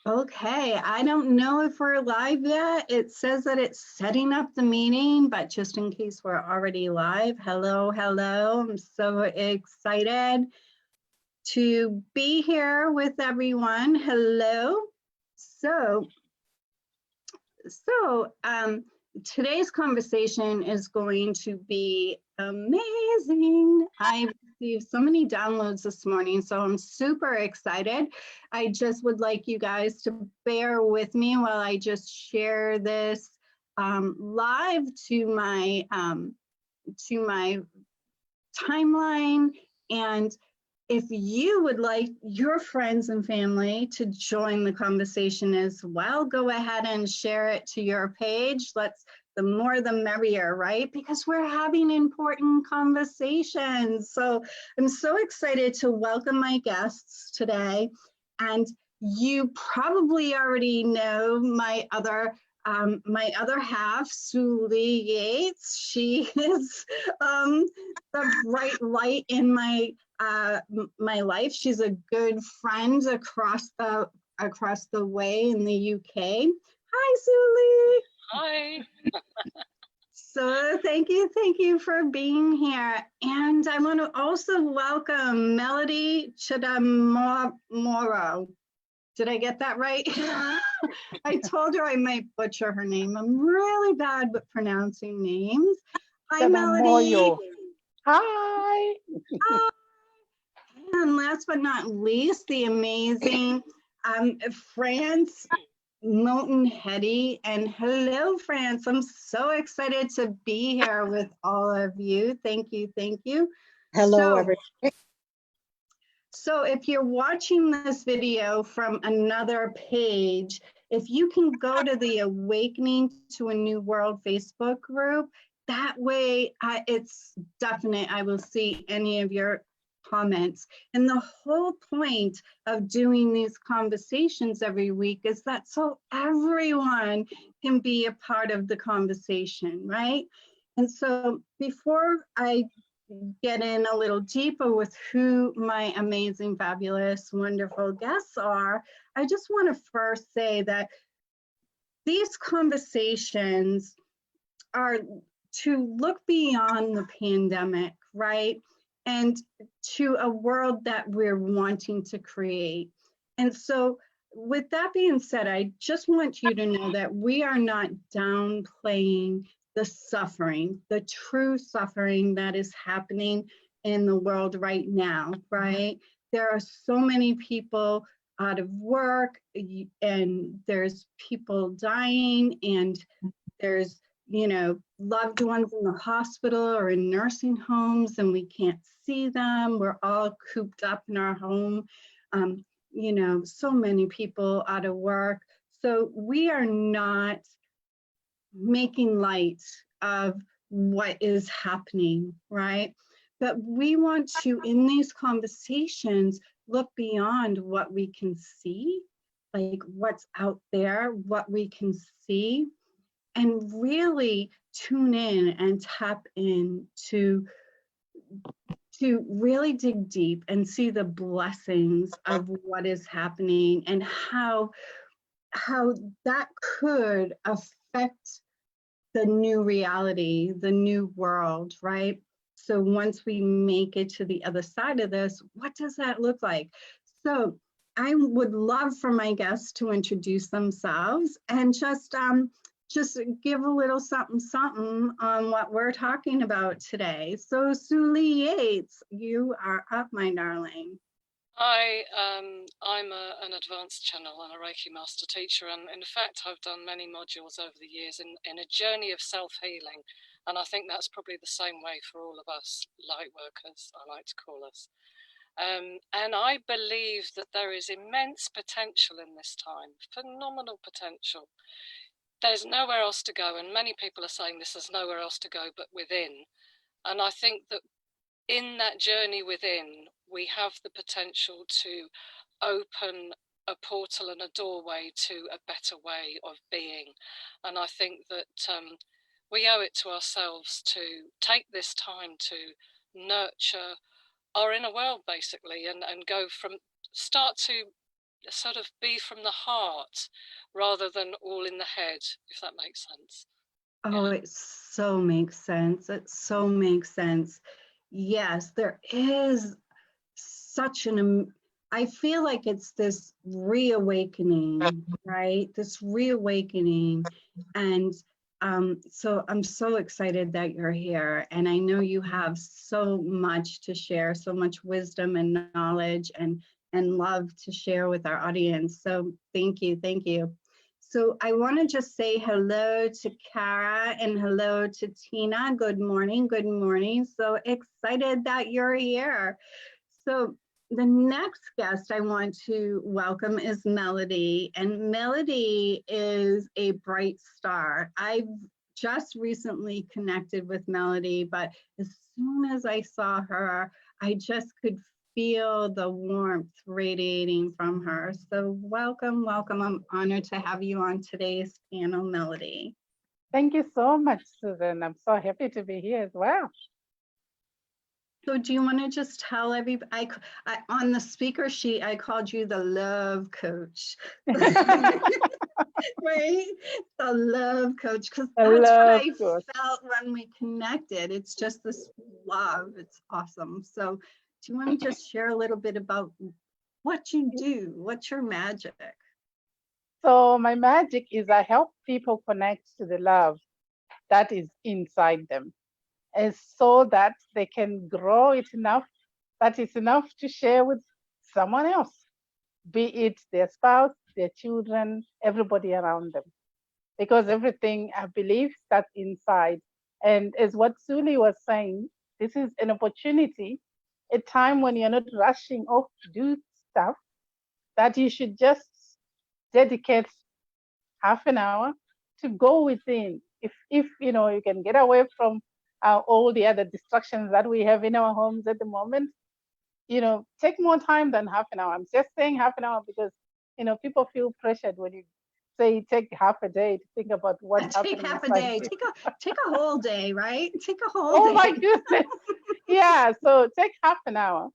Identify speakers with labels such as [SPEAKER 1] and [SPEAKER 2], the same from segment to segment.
[SPEAKER 1] Okay, I don't know if we're live yet. It says that it's setting up the meeting, but just in case we're already live, hello, hello. I'm so excited to be here with everyone. Hello. So, so today's conversation is going to be amazing. I received so many downloads this morning, so I'm super excited. I just would like you guys to bear with me while I just share this live to my timeline. And if you would like your friends and family to join the conversation as well, go ahead and share it to your page. The more the merrier, right? Because we're having important conversations. So I'm so excited to welcome my guests today. And you probably already know my other half, Souli Yates. She is the bright light in my life. She's a good friend across the way in the UK. Hi, Souli.
[SPEAKER 2] Hi.
[SPEAKER 1] So thank you for being here. And I want to also welcome Melody Chadamoyo. Did I get that right? I told her I might butcher her name. I'm really bad with pronouncing names. Hi, Melody.
[SPEAKER 3] Hi.
[SPEAKER 1] And last but not least, the amazing France, Mouton, Heady. And hello, France. I'm so excited to be here with all of you. Thank you, thank you.
[SPEAKER 3] Hello, everybody.
[SPEAKER 1] So if you're watching this video from another page, if you can go to the Awakening to a New World Facebook group, that way it's definite I will see any of your comments. And the whole point of doing these conversations every week is that so everyone can be a part of the conversation, right? And so before I get in a little deeper with who my amazing, fabulous, wonderful guests are, I just want to first say that these conversations are to look beyond the pandemic, right? And to a world that we're wanting to create. And so with that being said, I just want you to know that we are not downplaying the suffering, the true suffering that is happening in the world right now, right? There are so many people out of work, and there's people dying, and there's loved ones in the hospital or in nursing homes, and we can't see them. We're all cooped up in our home. So many people out of work. So we are not making light of what is happening, right? But we want to, in these conversations, look beyond what we can see, like what's out there, what we can see, and really tune in and tap in to really dig deep and see the blessings of what is happening and how that could affect the new reality, the new world, right? So once we make it to the other side of this, what does that look like? So I would love for my guests to introduce themselves and just give a little something on what we're talking about today. So Souli Yates, you are up, my darling.
[SPEAKER 2] Hi, I'm an advanced channel and a Reiki master teacher, and in fact I've done many modules over the years in a journey of self-healing, and I think that's probably the same way for all of us light workers, I like to call us. And I believe that there is immense potential in this time, phenomenal potential. There's nowhere else to go, and many people are saying this, there's nowhere else to go but within. And I think that in that journey within, we have the potential to open a portal and a doorway to a better way of being. And I think that we owe it to ourselves to take this time to nurture our inner world, basically, and go from start to sort of be from the heart rather than all in the head, if that makes sense.
[SPEAKER 1] Oh, it so makes sense. It so makes sense. Yes, there is such I feel like it's this reawakening, right? This reawakening. And so I'm so excited that you're here. And I know you have so much to share, so much wisdom and knowledge and love to share with our audience. So thank you, thank you. So I want to just say hello to Kara and hello to Tina. Good morning, good morning. So excited that you're here. So the next guest I want to welcome is Melody, and Melody is a bright star. I've just recently connected with Melody, but as soon as I saw her, I just could feel the warmth radiating from her. So welcome, welcome. I'm honored to have you on today's panel, Melody.
[SPEAKER 3] Thank you so much, Susan. I'm so happy to be here as well.
[SPEAKER 1] So do you want to just tell everybody, on the speaker sheet, I called you the love coach. Right? The love coach, because that's what I felt when we connected. It's just this love. It's awesome. So do you want to just share a little bit about what you do? What's your magic?
[SPEAKER 3] So my magic is I help people connect to the love that is inside them, and so that they can grow it enough that it's enough to share with someone else, be it their spouse, their children, everybody around them. Because everything, I believe, starts inside. And as what Souli was saying, this is an opportunity, a time when you're not rushing off to do stuff, that you should just dedicate half an hour to go within. If you know, you can get away from all the other distractions that we have in our homes at the moment, you know, take more time than half an hour. I'm just saying half an hour because, you know, people feel pressured when you say take half a day to think about what's happening.
[SPEAKER 1] Take half a day. Take a whole day, right? Take a whole
[SPEAKER 3] day.
[SPEAKER 1] Oh
[SPEAKER 3] my goodness. Yeah. So take half an hour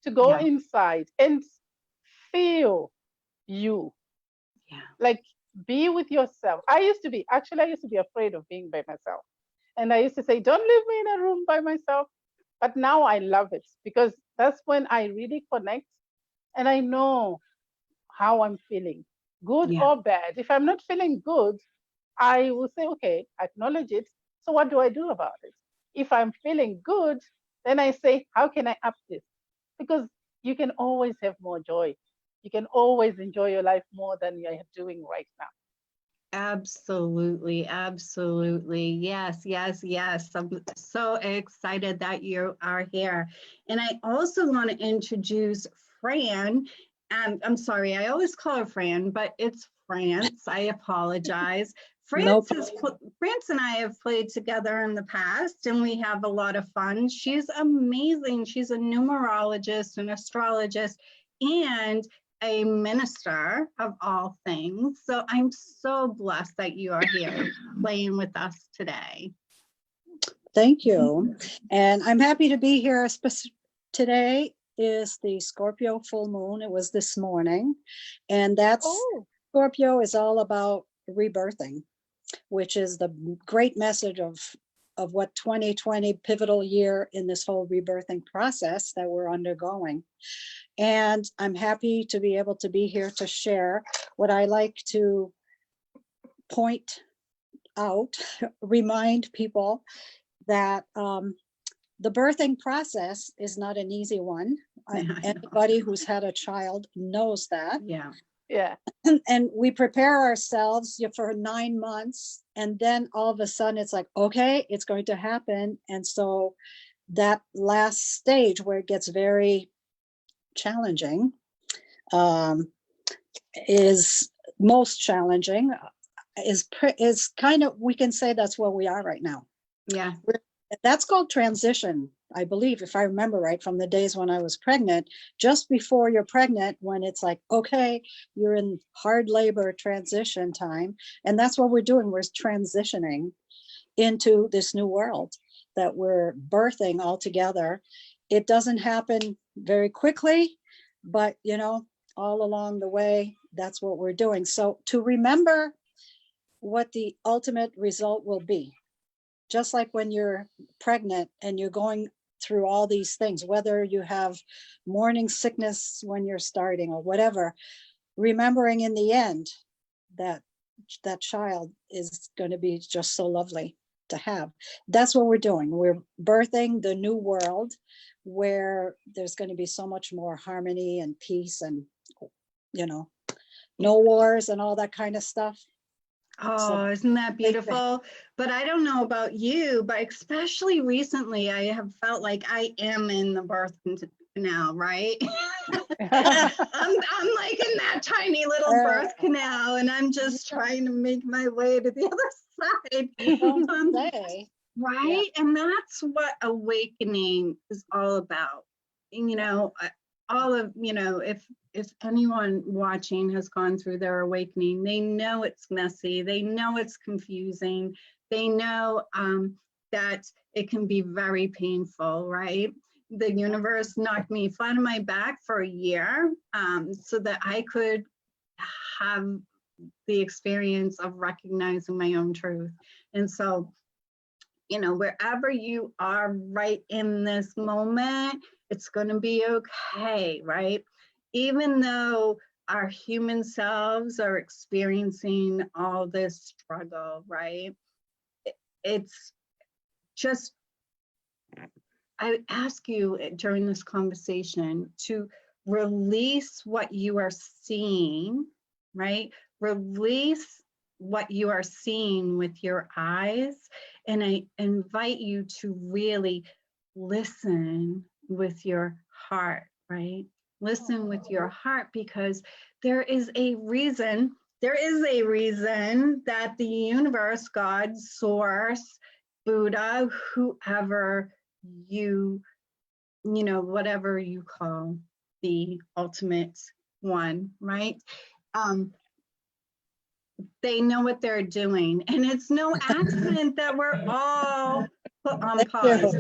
[SPEAKER 3] to go inside and feel you.
[SPEAKER 1] Yeah.
[SPEAKER 3] Like be with yourself. I used to be afraid of being by myself. And I used to say, don't leave me in a room by myself. But now I love it because that's when I really connect and I know how I'm feeling, good or bad. If I'm not feeling good, I will say, okay, acknowledge it. So what do I do about it? If I'm feeling good, then I say, how can I up this? Because you can always have more joy. You can always enjoy your life more than you're doing right now.
[SPEAKER 1] Absolutely, absolutely. Yes, yes, yes. I'm so excited that you are here. And I also want to introduce Fran. I'm sorry, I always call her Fran, but it's France. I apologize. France and I have played together in the past, and we have a lot of fun. She's amazing. She's a numerologist, an astrologist, and a minister of all things. So I'm so blessed that you are here playing with us today.
[SPEAKER 4] Thank you. And I'm happy to be here. Today is the Scorpio full moon. It was this morning. And Scorpio is all about rebirthing, which is the great message of what 2020 pivotal year in this whole rebirthing process that we're undergoing. And I'm happy to be able to be here to share what I like to point out, remind people that the birthing process is not an easy one. Anybody who's had a child knows that.
[SPEAKER 1] Yeah.
[SPEAKER 3] Yeah.
[SPEAKER 4] And we prepare ourselves for 9 months, and then all of a sudden it's like, okay, it's going to happen. And so that last stage where it gets very challenging is most challenging is kind of, we can say that's where we are right now.
[SPEAKER 1] Yeah.
[SPEAKER 4] That's called transition, I believe, if I remember right, from the days when I was pregnant. Just before you're pregnant, when it's like, okay, you're in hard labor transition time. And that's what we're doing. We're transitioning into this new world that we're birthing all together. It doesn't happen very quickly, but you know, all along the way, that's what we're doing. So to remember what the ultimate result will be, just like when you're pregnant and you're going through all these things, whether you have morning sickness when you're starting or whatever, remembering in the end that that child is going to be just so lovely to have. That's what we're doing. We're birthing the new world where there's going to be so much more harmony and peace and, you know, no wars and all that kind of stuff.
[SPEAKER 1] Oh, isn't that beautiful? But I don't know about you, but especially recently, I have felt like I am in the birth canal, right? I'm like in that tiny little birth canal, and I'm just trying to make my way to the other side. Right? Yeah. And that's what awakening is all about. You know, all of, you know, if anyone watching has gone through their awakening, they know it's messy, they know it's confusing, they know that it can be very painful, right? The universe knocked me flat on my back for a year so that I could have the experience of recognizing my own truth. And so, you know, wherever you are right in this moment, it's going to be okay, right? Even though our human selves are experiencing all this struggle, right? It's just, I ask you during this conversation to release what you are seeing, right? Release what you are seeing with your eyes. And I invite you to really listen with your heart, right? Listen with your heart, because there is a reason that the universe, God, source, Buddha, whoever you know, whatever you call the ultimate one, right? They know what they're doing, and it's no accident that we're all put on pause.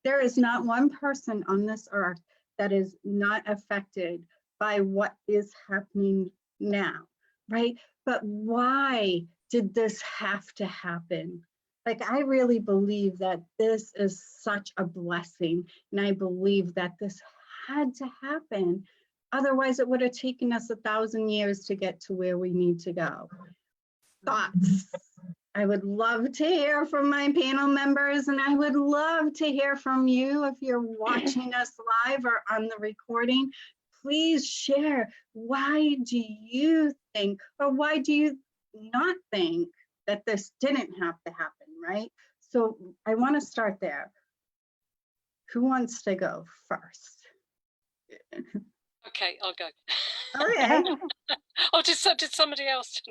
[SPEAKER 1] There is not one person on this earth that is not affected by what is happening now, right? But why did this have to happen? Like, I really believe that this is such a blessing, and I believe that this had to happen. Otherwise, it would have taken us 1,000 years to get to where we need to go. Thoughts? I would love to hear from my panel members, and I would love to hear from you if you're watching us live or on the recording. Please share, why do you think, or why do you not think that this didn't have to happen, right? So I want to start there. Who wants to go first?
[SPEAKER 2] Okay, I'll go.
[SPEAKER 1] Okay.
[SPEAKER 2] Oh, did somebody else?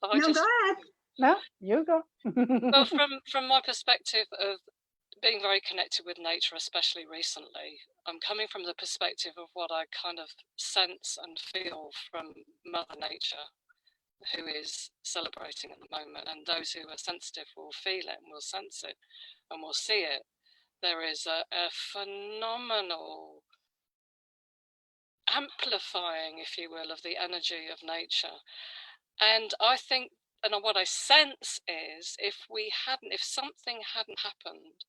[SPEAKER 1] No, go ahead.
[SPEAKER 3] No, you go.
[SPEAKER 2] Well, from my perspective of being very connected with nature, especially recently, I'm coming from the perspective of what I kind of sense and feel from Mother Nature, who is celebrating at the moment, and those who are sensitive will feel it and will sense it and will see it. There is a phenomenal amplifying, if you will, of the energy of nature. And I think, and what I sense is, if something hadn't happened,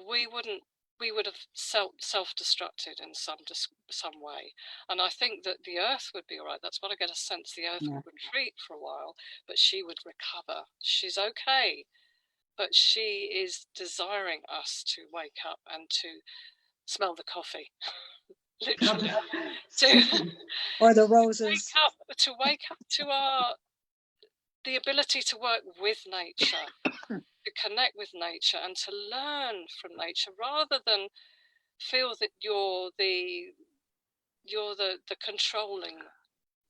[SPEAKER 2] we would have self-destructed in some way. And I think that the earth would be all right. That's what I get a sense. The earth would retreat for a while, but she would recover. She's okay, but she is desiring us to wake up and to smell the coffee. Literally,
[SPEAKER 4] or the roses,
[SPEAKER 2] to wake up to the ability to work with nature, to connect with nature, and to learn from nature, rather than feel that you're the controlling,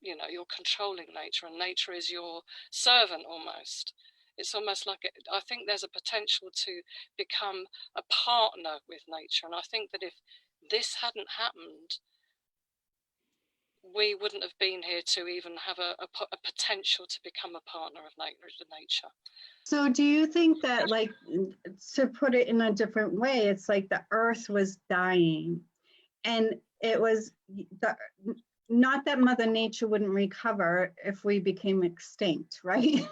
[SPEAKER 2] you know, you're controlling nature, and nature is your servant almost. It's almost like I think there's a potential to become a partner with nature, and I think that if this hadn't happened, we wouldn't have been here to even have a potential to become a partner of nature.
[SPEAKER 1] So do you think that, like, to put it in a different way, it's like the earth was dying, and it was not that Mother Nature wouldn't recover if we became extinct, right?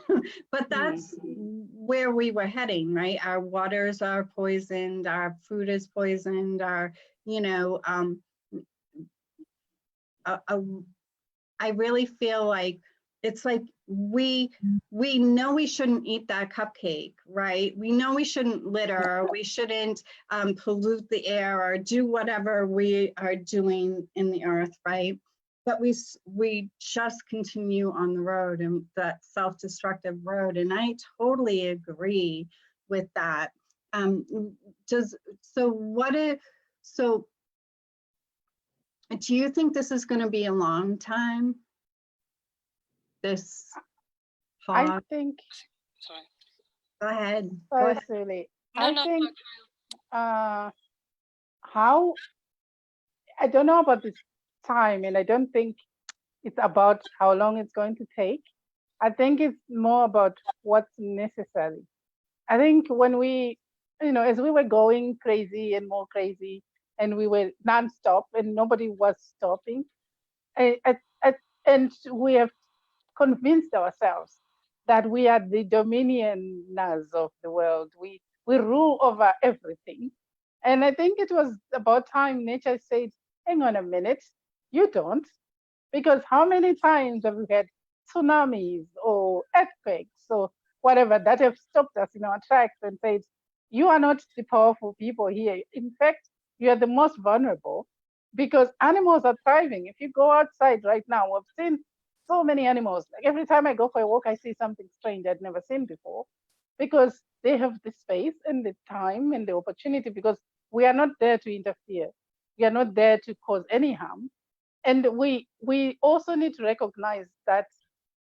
[SPEAKER 1] But that's where we were heading, right? Our waters are poisoned, our food is poisoned, our, you know, I really feel like it's like we know we shouldn't eat that cupcake, right? We know we shouldn't litter, we shouldn't pollute the air or do whatever we are doing in the earth, right? But we just continue on the road, and that self-destructive road. And I totally agree with that. So do you think this is going to be a long time? This
[SPEAKER 3] I
[SPEAKER 1] pause?
[SPEAKER 3] think,
[SPEAKER 2] Sorry.
[SPEAKER 1] Go ahead. Go
[SPEAKER 3] sorry,
[SPEAKER 1] ahead.
[SPEAKER 3] Souli.
[SPEAKER 2] No,
[SPEAKER 3] I
[SPEAKER 2] no,
[SPEAKER 3] think
[SPEAKER 2] no.
[SPEAKER 3] I don't know about this time, and I don't think it's about how long it's going to take. I think it's more about what's necessary. I think when we, as we were going crazy and more crazy, and we were nonstop and nobody was stopping, and we have convinced ourselves that we are the dominioners of the world. We rule over everything. And I think it was about time nature said, hang on a minute, you don't. Because how many times have we had tsunamis or earthquakes or whatever that have stopped us in our tracks and said, you are not the powerful people here. In fact, you are the most vulnerable because animals are thriving. If you go outside right now, we've seen so many animals. Like every time I go for a walk, I see something strange I'd never seen before because they have the space and the time and the opportunity because we are not there to interfere. We are not there to cause any harm. And we also need to recognize that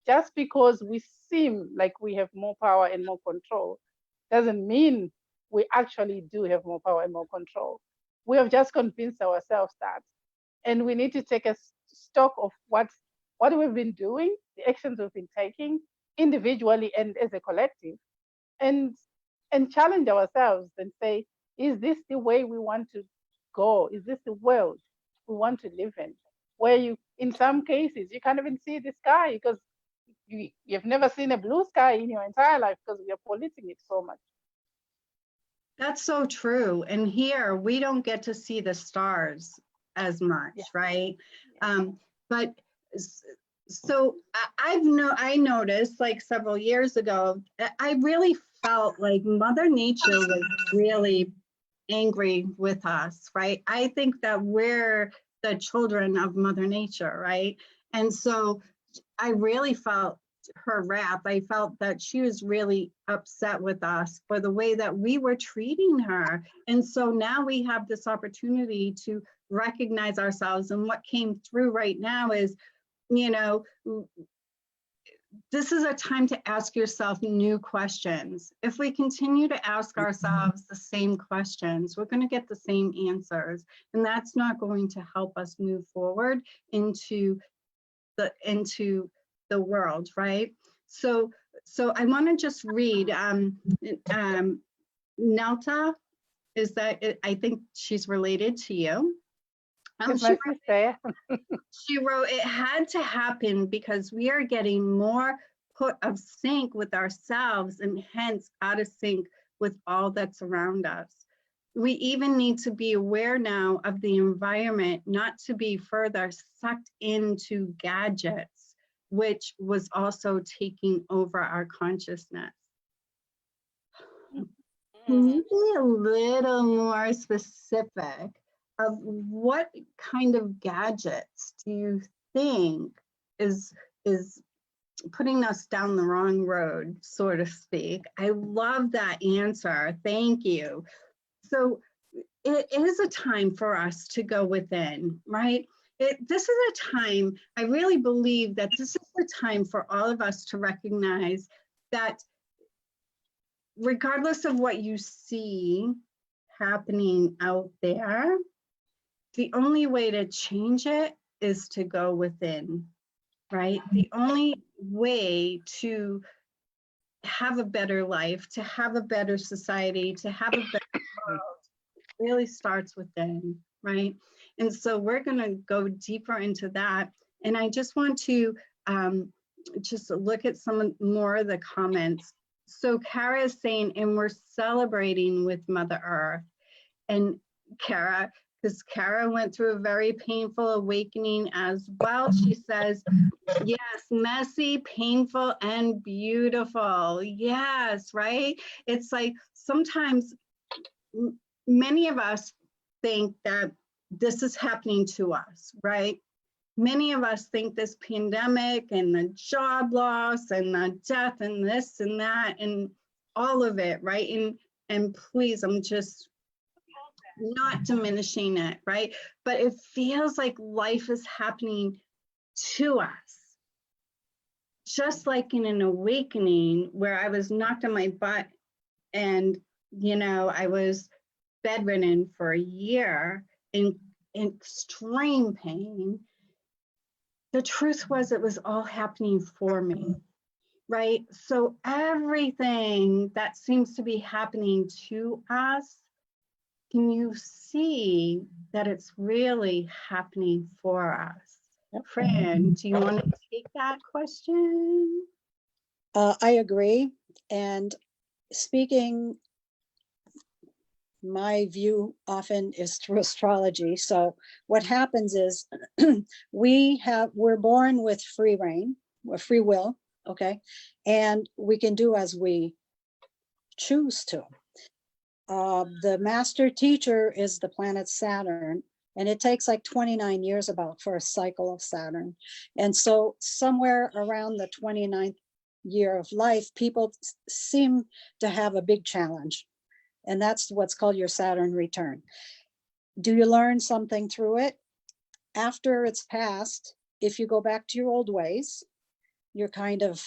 [SPEAKER 3] just because we seem like we have more power and more control doesn't mean we actually do have more power and more control. We have just convinced ourselves that. And we need to take a stock of what we've been doing, the actions we've been taking individually and as a collective, and challenge ourselves and say, is this the way we want to go? Is this the world we want to live in? Where you, in some cases, you can't even see the sky because you've never seen a blue sky in your entire life because we are polluting it so much.
[SPEAKER 1] That's so true. And here we don't get to see the stars as much, right? But so I noticed like several years ago, I really felt like Mother Nature was really angry with us, right? I think that we're the children of Mother Nature, right? And so I really felt her wrath. I felt that she was really upset with us for the way that we were treating her. And so now we have this opportunity to recognize ourselves. And what came through right now is, this is a time to ask yourself new questions. If we continue to ask ourselves the same questions, we're going to get the same answers. And that's not going to help us move forward into the world, right? So I want to just read Nelta, is that, I think she's related to you. She wrote, it had to happen because we are getting more put of sync with ourselves and hence out of sync with all that's around us. We even need to be aware now of the environment, not to be further sucked into gadgets, which was also taking over our consciousness. Can you be a little more specific of what kind of gadgets do you think is putting us down the wrong road, so to speak? I love that answer. Thank you. So it is a time for us to go within, right? This is a time, I really believe that this is the time for all of us to recognize that regardless of what you see happening out there, the only way to change it is to go within, right? The only way to have a better life, to have a better society, to have a better world really starts within, right? And so we're going to go deeper into that. And I just want to just look at some more of the comments. So Kara is saying, and we're celebrating with Mother Earth. And Kara, because Kara went through a very painful awakening as well. She says, yes, messy, painful, and beautiful. Yes, right? It's like sometimes many of us think that this is happening to us, right? Many of us think this pandemic and the job loss and the death and this and that and all of it, right? And please, I'm just not diminishing it, right? But it feels like life is happening to us. Just like in an awakening where I was knocked on my butt and, you know, I was bedridden for a year in extreme pain. The truth was it was all happening for me, right? So everything that seems to be happening to us, can you see that it's really happening for us? Fran, do you want to take that question?
[SPEAKER 4] I agree. And speaking, my view often is through astrology. So what happens is we're born with free reign, or free will, okay? And we can do as we choose to. The master teacher is the planet Saturn, and it takes like 29 years about for a cycle of Saturn. And so somewhere around the 29th year of life, people seem to have a big challenge. And that's what's called your Saturn return. Do you learn something through it? After it's passed, if you go back to your old ways, you're kind of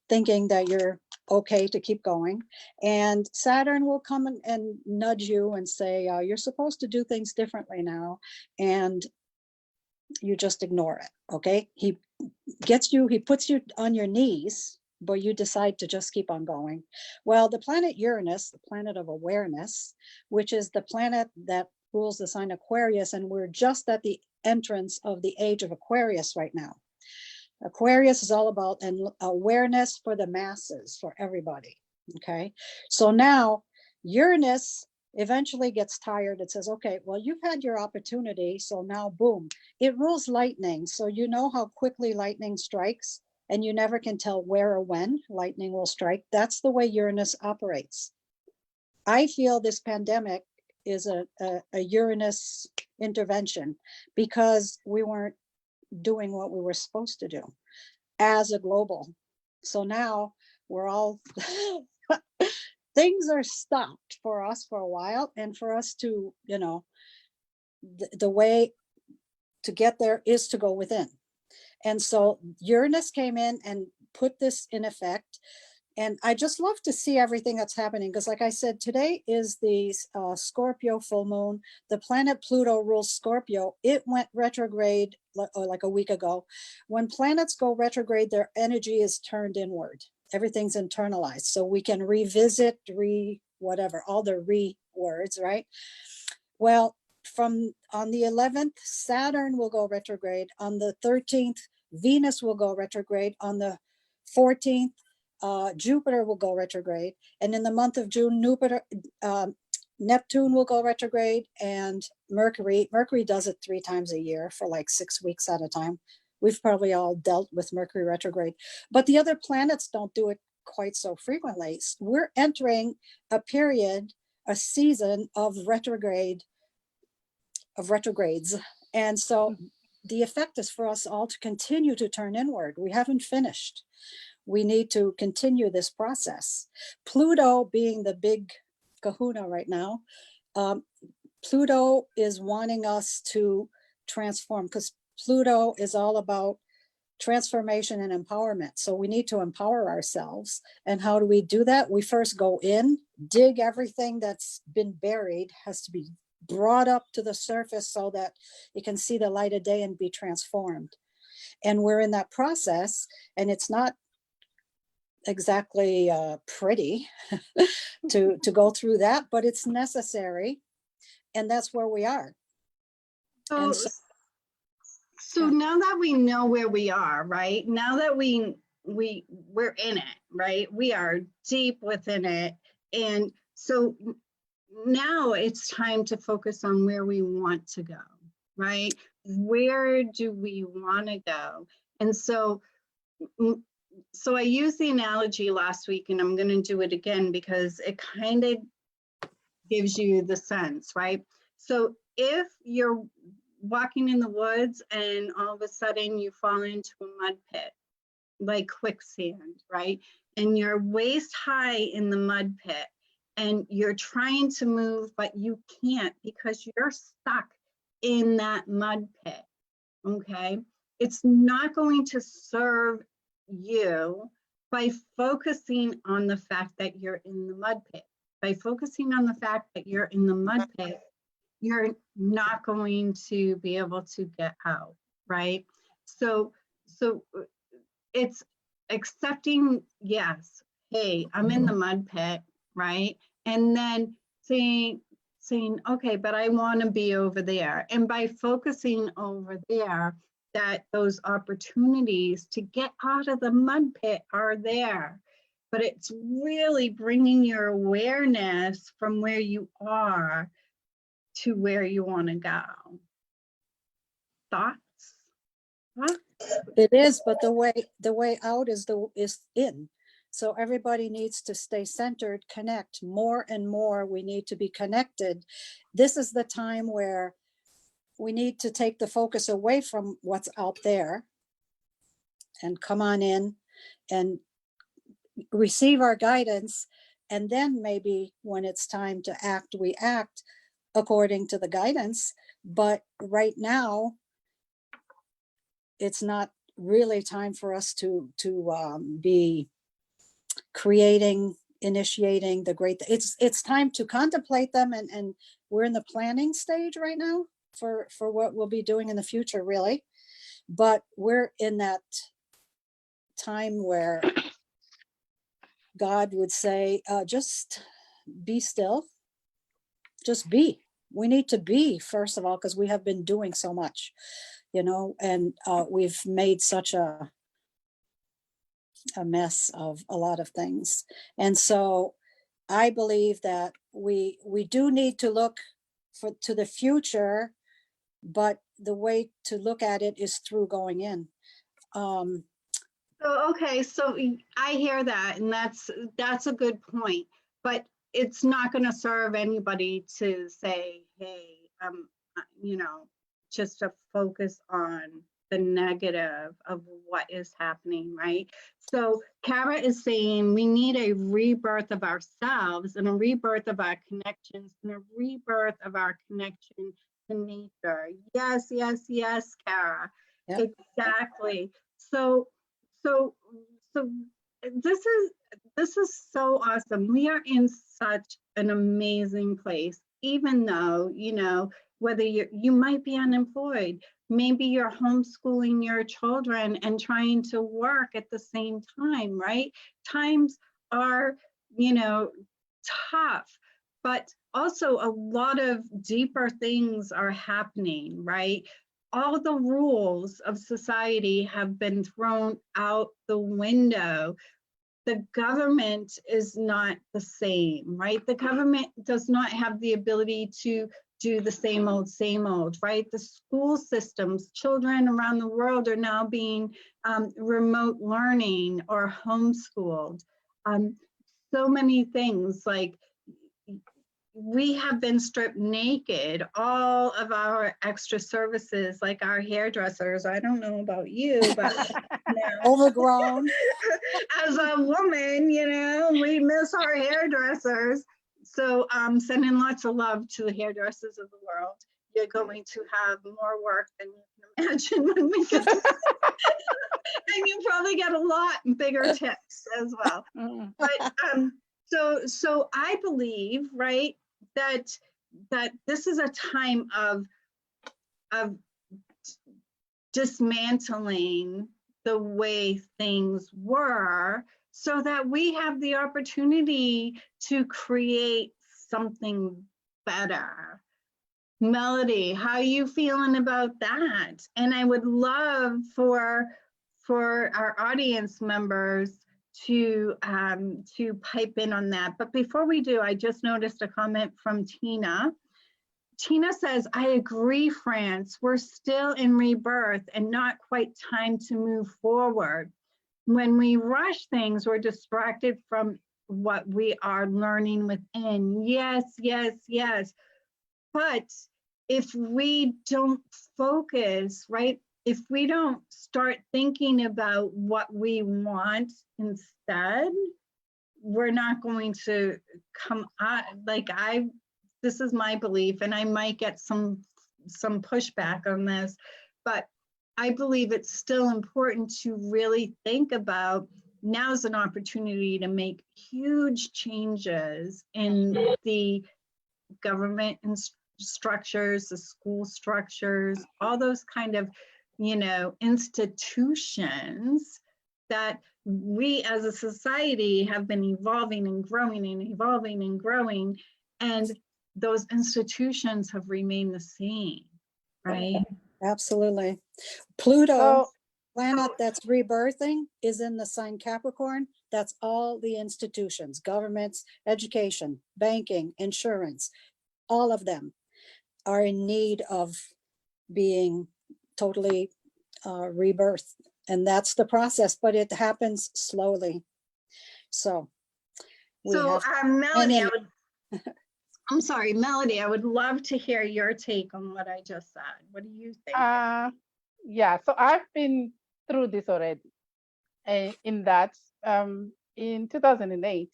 [SPEAKER 4] thinking that you're okay to keep going. And Saturn will come and nudge you and say, you're supposed to do things differently now. And you just ignore it, okay? He puts you on your knees, but you decide to just keep on going. Well, the planet Uranus, the planet of awareness, which is the planet that rules the sign Aquarius, and we're just at the entrance of the age of Aquarius right now. Aquarius is all about an awareness for the masses, for everybody, okay? So now Uranus eventually gets tired. It says, okay, well, you've had your opportunity, so now boom. It rules lightning, so you know how quickly lightning strikes, and you never can tell where or when lightning will strike. That's the way Uranus operates. I feel this pandemic is a Uranus intervention because we weren't doing what we were supposed to do as a global. So now we're all, things are stopped for us for a while, and for us to, you know, the way to get there is to go within. And so Uranus came in and put this in effect. And I just love to see everything that's happening, because like I said, today is the Scorpio full moon. The planet Pluto rules Scorpio. It went retrograde like a week ago. When planets go retrograde, their energy is turned inward. Everything's internalized. So we can revisit, whatever, all the words, right? Well, on the 11th, Saturn will go retrograde. On the 13th, Venus will go retrograde. On the 14th, Jupiter will go retrograde. And in the month of June, Neptune will go retrograde, and Mercury does it 3 times a year for like 6 weeks at a time. We've probably all dealt with Mercury retrograde, but the other planets don't do it quite so frequently. We're entering a period, a season of retrogrades. And so the effect is for us all to continue to turn inward. We haven't finished. We need to continue this process. Pluto being the big kahuna right now, Pluto is wanting us to transform, because Pluto is all about transformation and empowerment. So we need to empower ourselves. And how do we do that? We first go in, dig everything that's been buried, has to be brought up to the surface so that it can see the light of day and be transformed. And we're in that process, and it's not exactly pretty to go through that, but it's necessary. And that's where we are.
[SPEAKER 1] So,
[SPEAKER 4] And so,
[SPEAKER 1] so
[SPEAKER 4] yeah.
[SPEAKER 1] now that we know where we are, right? Now that we're in it, right? We are deep within it. And so now it's time to focus on where we want to go, right? Where do we want to go? And so, so I used the analogy last week, and I'm going to do it again because it kind of gives you the sense, right? So if you're walking in the woods and all of a sudden you fall into a mud pit, like quicksand, right? And you're waist high in the mud pit and you're trying to move, but you can't because you're stuck in that mud pit, okay? It's not going to serve you by focusing on the fact that you're in the mud pit. By focusing on the fact that you're in the mud pit, you're not going to be able to get out, right? So it's accepting, yes, hey, I'm in the mud pit, right? And then saying, okay, but I want to be over there. And by focusing over there, that those opportunities to get out of the mud pit are there. But it's really bringing your awareness from where you are to where you want to go. Thoughts? Huh?
[SPEAKER 4] It is, but the way out is in. So everybody needs to stay centered, connect more and more. We need to be connected. This is the time where we need to take the focus away from what's out there and come on in and receive our guidance. And then maybe when it's time to act, we act according to the guidance. But right now, it's not really time for us to be creating, initiating the great. It's time to contemplate them, and we're in the planning stage right now for what we'll be doing in the future, really. But we're in that time where God would say, just be still, just be. We need to be, first of all, because we have been doing so much, and we've made such a mess of a lot of things. And so I believe that we do need to look to the future, but the way to look at it is through going in.
[SPEAKER 1] So, okay, so I hear that, and that's a good point, but it's not going to serve anybody to say, hey, just to focus on the negative of what is happening, right? So Kara is saying we need a rebirth of ourselves and a rebirth of our connections and a rebirth of our connection to nature. Yes, yes, yes, Kara. Yep. Exactly. So this is so awesome. We are in such an amazing place, even though, whether you might be unemployed, maybe you're homeschooling your children and trying to work at the same time, right? Times are, tough, but also a lot of deeper things are happening, right? All the rules of society have been thrown out the window. The government is not the same, right? The government does not have the ability to do the same old, right? The school systems, children around the world are now being remote learning or homeschooled. So many things, like we have been stripped naked, all of our extra services, like our hairdressers. I don't know about you, but
[SPEAKER 4] overgrown.
[SPEAKER 1] As a woman, we miss our hairdressers. So sending lots of love to the hairdressers of the world. You're going to have more work than you can imagine when we get to and you probably get a lot bigger tips as well. But so I believe, right, that this is a time of dismantling the way things were so that we have the opportunity to create something better. Melody, how are you feeling about that? And I would love for our audience members to pipe in on that. But before we do, I just noticed a comment from Tina. Tina says, I agree, France. We're still in rebirth and not quite time to move forward. When we rush things, we're distracted from what we are learning within. Yes, yes, yes. But if we don't focus, right? If we don't start thinking about what we want instead, we're not going to come out. Like this is my belief, and I might get some pushback on this, but I believe it's still important to really think about, now's an opportunity to make huge changes in the government structures, the school structures, all those kind of, institutions that we as a society have been evolving and growing and evolving and growing, and those institutions have remained the same, right?
[SPEAKER 4] Absolutely. Pluto,
[SPEAKER 3] So,
[SPEAKER 4] planet that's rebirthing, is in the sign Capricorn. That's all the institutions, governments, education, banking, insurance, all of them are in need of being totally rebirthed. And that's the process, but it happens slowly. So,
[SPEAKER 1] Melody, I'm sorry, Melody, I would love to hear your take on what I just said. What do you think?
[SPEAKER 3] Yeah, so I've been through this already. In that, in 2008,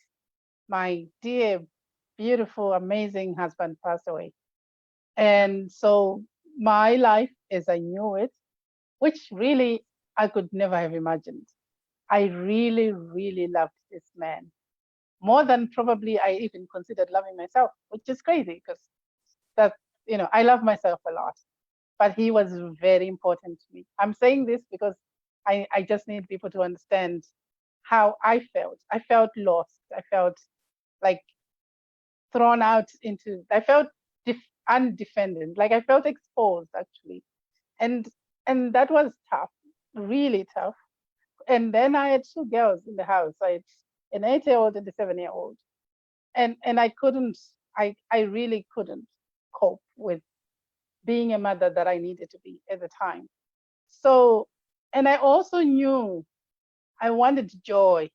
[SPEAKER 3] my dear, beautiful, amazing husband passed away. And so my life as I knew it, which really I could never have imagined. I really, really loved this man. More than probably I even considered loving myself, which is crazy because that, I love myself a lot. But he was very important to me. I'm saying this because I just need people to understand how I felt. I felt lost. I felt like thrown out into, I felt undefended, like I felt exposed actually. And that was tough, really tough. And then I had two girls in the house. I had an 8-year-old and a 7-year-old. And I really couldn't cope with being a mother that I needed to be at the time. So, and I also knew I wanted joy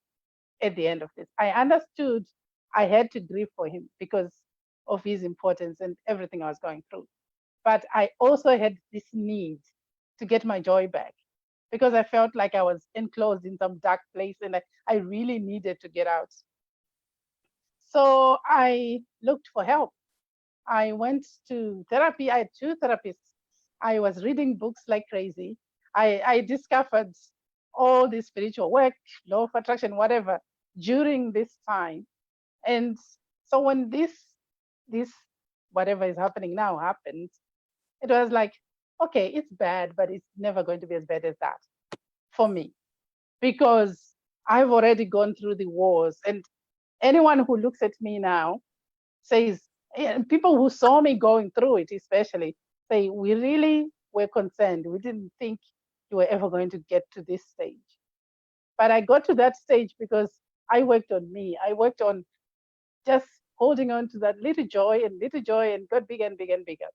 [SPEAKER 3] at the end of this. I understood I had to grieve for him because of his importance and everything I was going through. But I also had this need to get my joy back because I felt like I was enclosed in some dark place and I really needed to get out. So I looked for help. I went to therapy. I had 2 therapists. I was reading books like crazy. I discovered all this spiritual work, law of attraction, whatever, during this time. And so when this whatever is happening now happened, it was like, okay, it's bad, but it's never going to be as bad as that for me, because I've already gone through the wars. And anyone who looks at me now says, people who saw me going through it, especially, say, we really were concerned. We didn't think you were ever going to get to this stage. But I got to that stage because I worked on me. I worked on just holding on to that little joy and got bigger and bigger and bigger.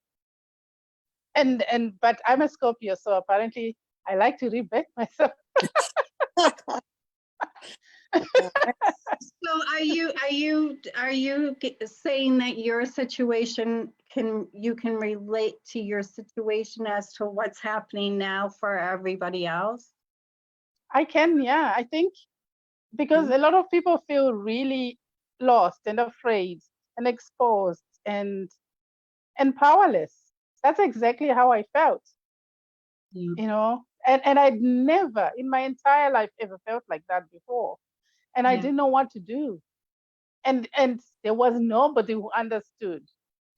[SPEAKER 3] But I'm a Scorpio, so apparently I like to rebirth myself.
[SPEAKER 1] So are you saying that your situation you can relate to your situation as to what's happening now for everybody else?
[SPEAKER 3] I can, yeah. I think because a lot of people feel really lost and afraid and exposed and powerless. That's exactly how I felt. And I'd never in my entire life ever felt like that before. And I didn't know what to do. And there was nobody who understood.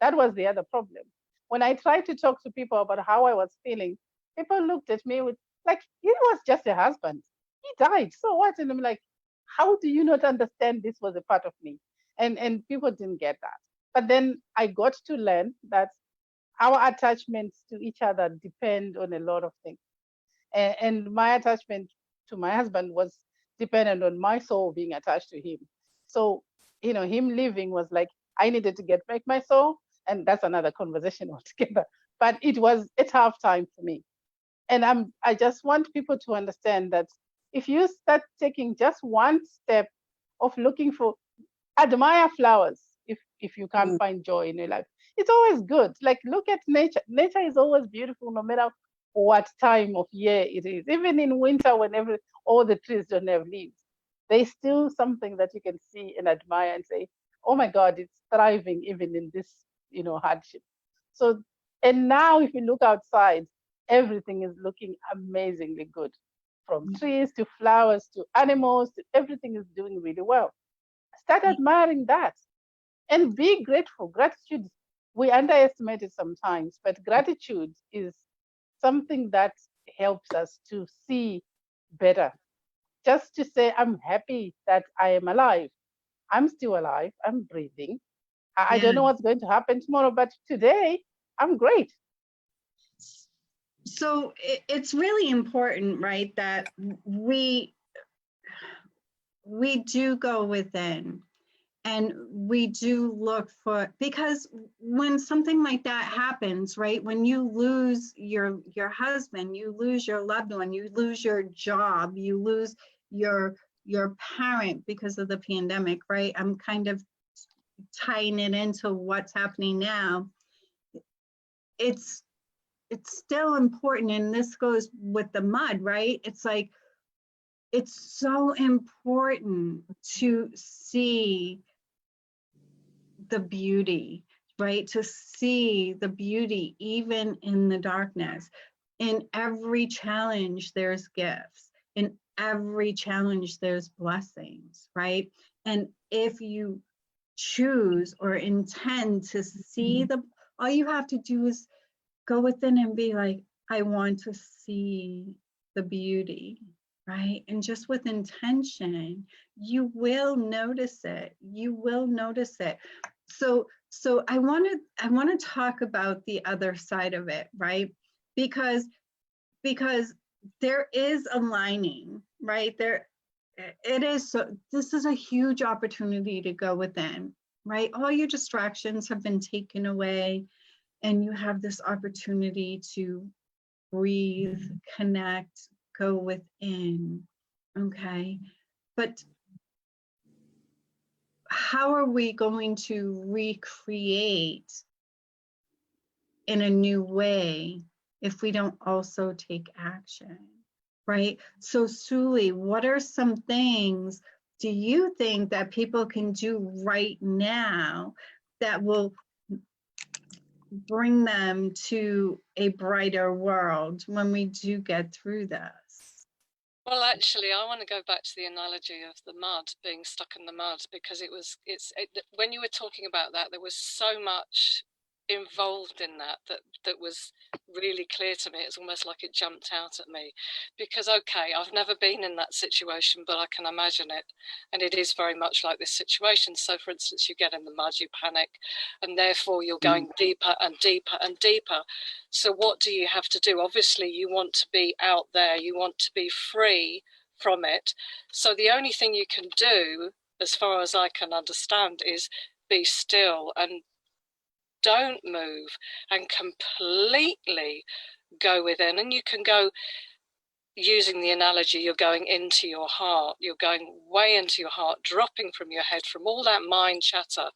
[SPEAKER 3] That was the other problem. When I tried to talk to people about how I was feeling, people looked at me with like, he was just a husband. He died. So what? And I'm like, how do you not understand this was a part of me? And people didn't get that. But then I got to learn that our attachments to each other depend on a lot of things. And my attachment to my husband was dependent on my soul being attached to him. So, you know, him leaving was like, I needed to get back my soul. And that's another conversation altogether. But it was a tough time for me. And I just want people to understand that if you start taking just one step of looking for, admire flowers, if you can't find joy in your life, it's always good. Like, look at nature. Nature is always beautiful, no matter what time of year it is. Even in winter, when all the trees don't have leaves, there's still something that you can see and admire and say, oh my God, it's thriving even in this, you know, hardship. So, and now if you look outside, everything is looking amazingly good. From trees to flowers to animals, to everything is doing really well. Start admiring that and be grateful. Gratitude, we underestimate it sometimes, but gratitude is something that helps us to see better. Just to say, I'm happy that I am alive. I'm still alive. I'm breathing. I don't know what's going to happen tomorrow, but today I'm great.
[SPEAKER 1] So it's really important, right, that we do go within and we do look for, because when something like that happens, right, when you lose your husband, you lose your loved one, you lose your job, you lose your parent because of the pandemic, right? I'm kind of tying it into what's happening now. It's still important, and this goes with the mud, right? It's like, it's so important to see the beauty, right? To see the beauty even in the darkness. In every challenge, there's gifts. In every challenge, there's blessings, right? And if you choose or intend to see all you have to do is go within and be like, I want to see the beauty, right? And just with intention, you will notice it. You will notice it. So I want to talk about the other side of it, right? Because there is a lining, right? It is. So this is a huge opportunity to go within, right? All your distractions have been taken away, and you have this opportunity to breathe, connect, go within, okay? But how are we going to recreate in a new way if we don't also take action, right? So Souli, what are some things do you think that people can do right now that will bring them to a brighter world when we do get through this?
[SPEAKER 2] Well, actually, I want to go back to the analogy of the mud, being stuck in the mud, because when you were talking about that, there was so much involved in that was really clear to me. It's almost like it jumped out at me, because okay, I've never been in that situation, but I can imagine it, and it is very much like this situation. So for instance, you get in the mud, you panic, and therefore you're going deeper and deeper and deeper. So what do you have to do? Obviously you want to be out there, you want to be free from it. So the only thing you can do, as far as I can understand, is be still and don't move and completely go within. And you can go, using the analogy, you're going into your heart, you're going way into your heart, dropping from your head, from all that mind chatter.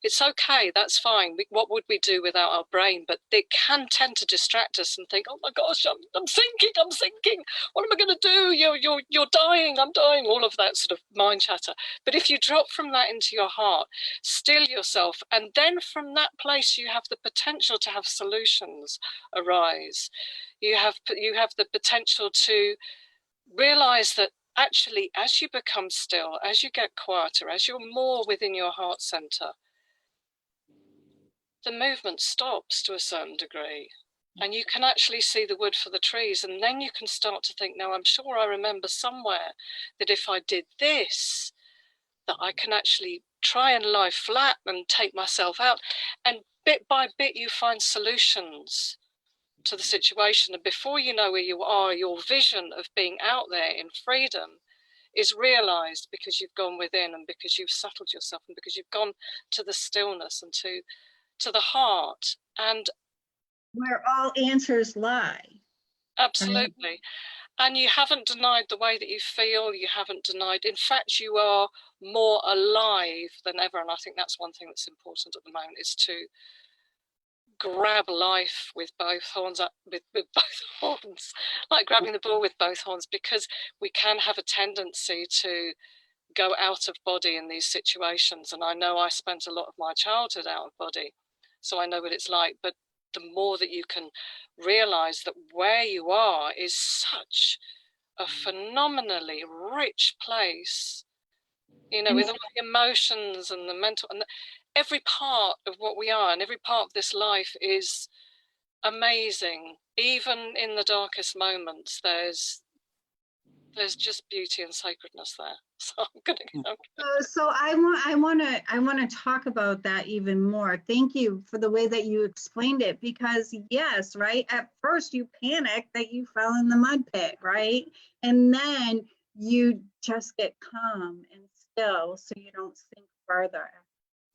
[SPEAKER 2] It's okay, that's fine. What would we do without our brain? But it can tend to distract us and think, oh my gosh, I'm sinking. What am I going to do? You're dying, I'm dying, all of that sort of mind chatter. But if you drop from that into your heart, still yourself, and then from that place, you have the potential to have solutions arise. You have the potential to realize that actually, as you become still, as you get quieter, as you're more within your heart center, the movement stops to a certain degree, and you can actually see the wood for the trees. And then you can start to think, now I'm sure I remember somewhere that if I did this, that I can actually try and lie flat and take myself out. And bit by bit, you find solutions to the situation. And before you know where you are, your vision of being out there in freedom is realized, because you've gone within and because you've settled yourself and because you've gone to the stillness and to the heart. And
[SPEAKER 1] where all answers lie.
[SPEAKER 2] absolutely.
[SPEAKER 1] Right?
[SPEAKER 2] And you haven't denied the way that you feel. You haven't denied. In fact, you are more alive than ever. And I think that's one thing that's important at the moment, is to grab life with both horns, with both horns, like grabbing the bull with both horns, because we can have a tendency to go out of body in these situations. And I know I spent a lot of my childhood out of body, so I know what it's like. But the more that you can realize that where you are is such a phenomenally rich place, you know, with all the emotions and the mental, and every part of what we are and every part of this life is amazing. Even in the darkest moments, there's just beauty and sacredness there. So I'm gonna
[SPEAKER 1] So I want to talk about that even more. Thank you for the way that you explained it, because yes, right, at first you panicked that you fell in the mud pit, right? And then you just get calm and still so you don't sink further.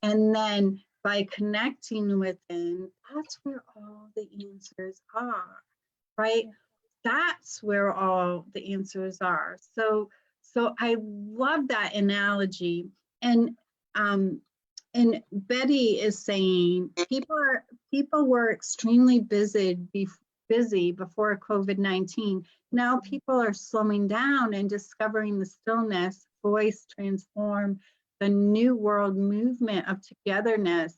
[SPEAKER 1] And then by connecting within, that's where all the answers are, right? That's where all the answers are. So I love that analogy. And Betty is saying people were extremely busy before COVID-19. Now people are slowing down and discovering the stillness, voice transform, the new world movement of togetherness,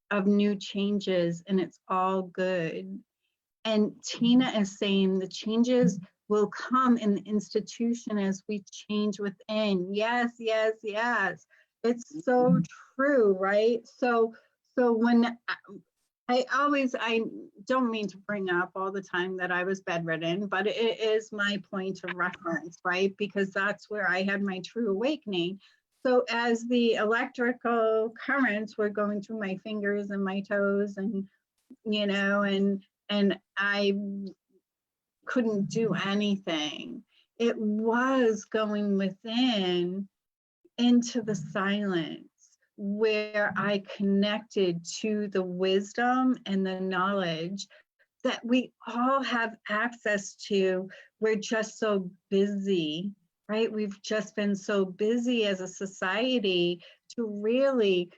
[SPEAKER 1] of new changes, and it's all good. And Tina is saying the changes will come in the institution as we change within. Yes, yes, yes. It's so true, right? So when I don't mean to bring up all the time that I was bedridden, but it is my point of reference, right? Because that's where I had my true awakening. So as the electrical currents were going through my fingers and my toes, and you know, and I couldn't do anything. It was going within into the silence where I connected to the wisdom and the knowledge that we all have access to. We're just so busy, right? We've just been so busy as a society to really,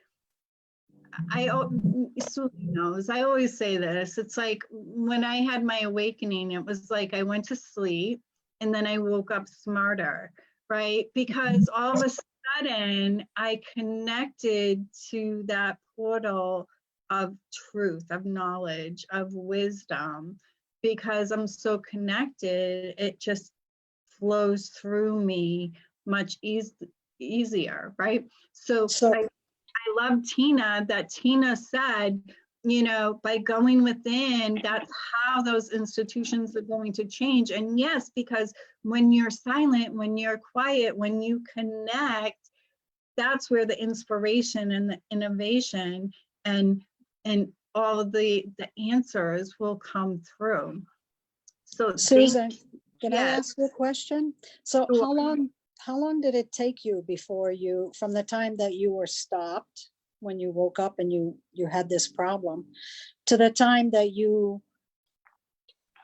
[SPEAKER 1] Souli knows, I always say this, it's like when I had my awakening, it was like I went to sleep and then I woke up smarter, right? Because all of a sudden I connected to that portal of truth, of knowledge, of wisdom. Because I'm so connected, it just flows through me much easier, right? So I love Tina, that Tina said, you know, by going within, that's how those institutions are going to change. And yes, because when you're silent, when you're quiet, when you connect, that's where the inspiration and the innovation and all of the answers will come through. So
[SPEAKER 4] Susan, can I
[SPEAKER 1] yes.
[SPEAKER 4] ask you a question? So how long did it take you before you, from the time that you were stopped when you woke up and you had this problem, to the time that you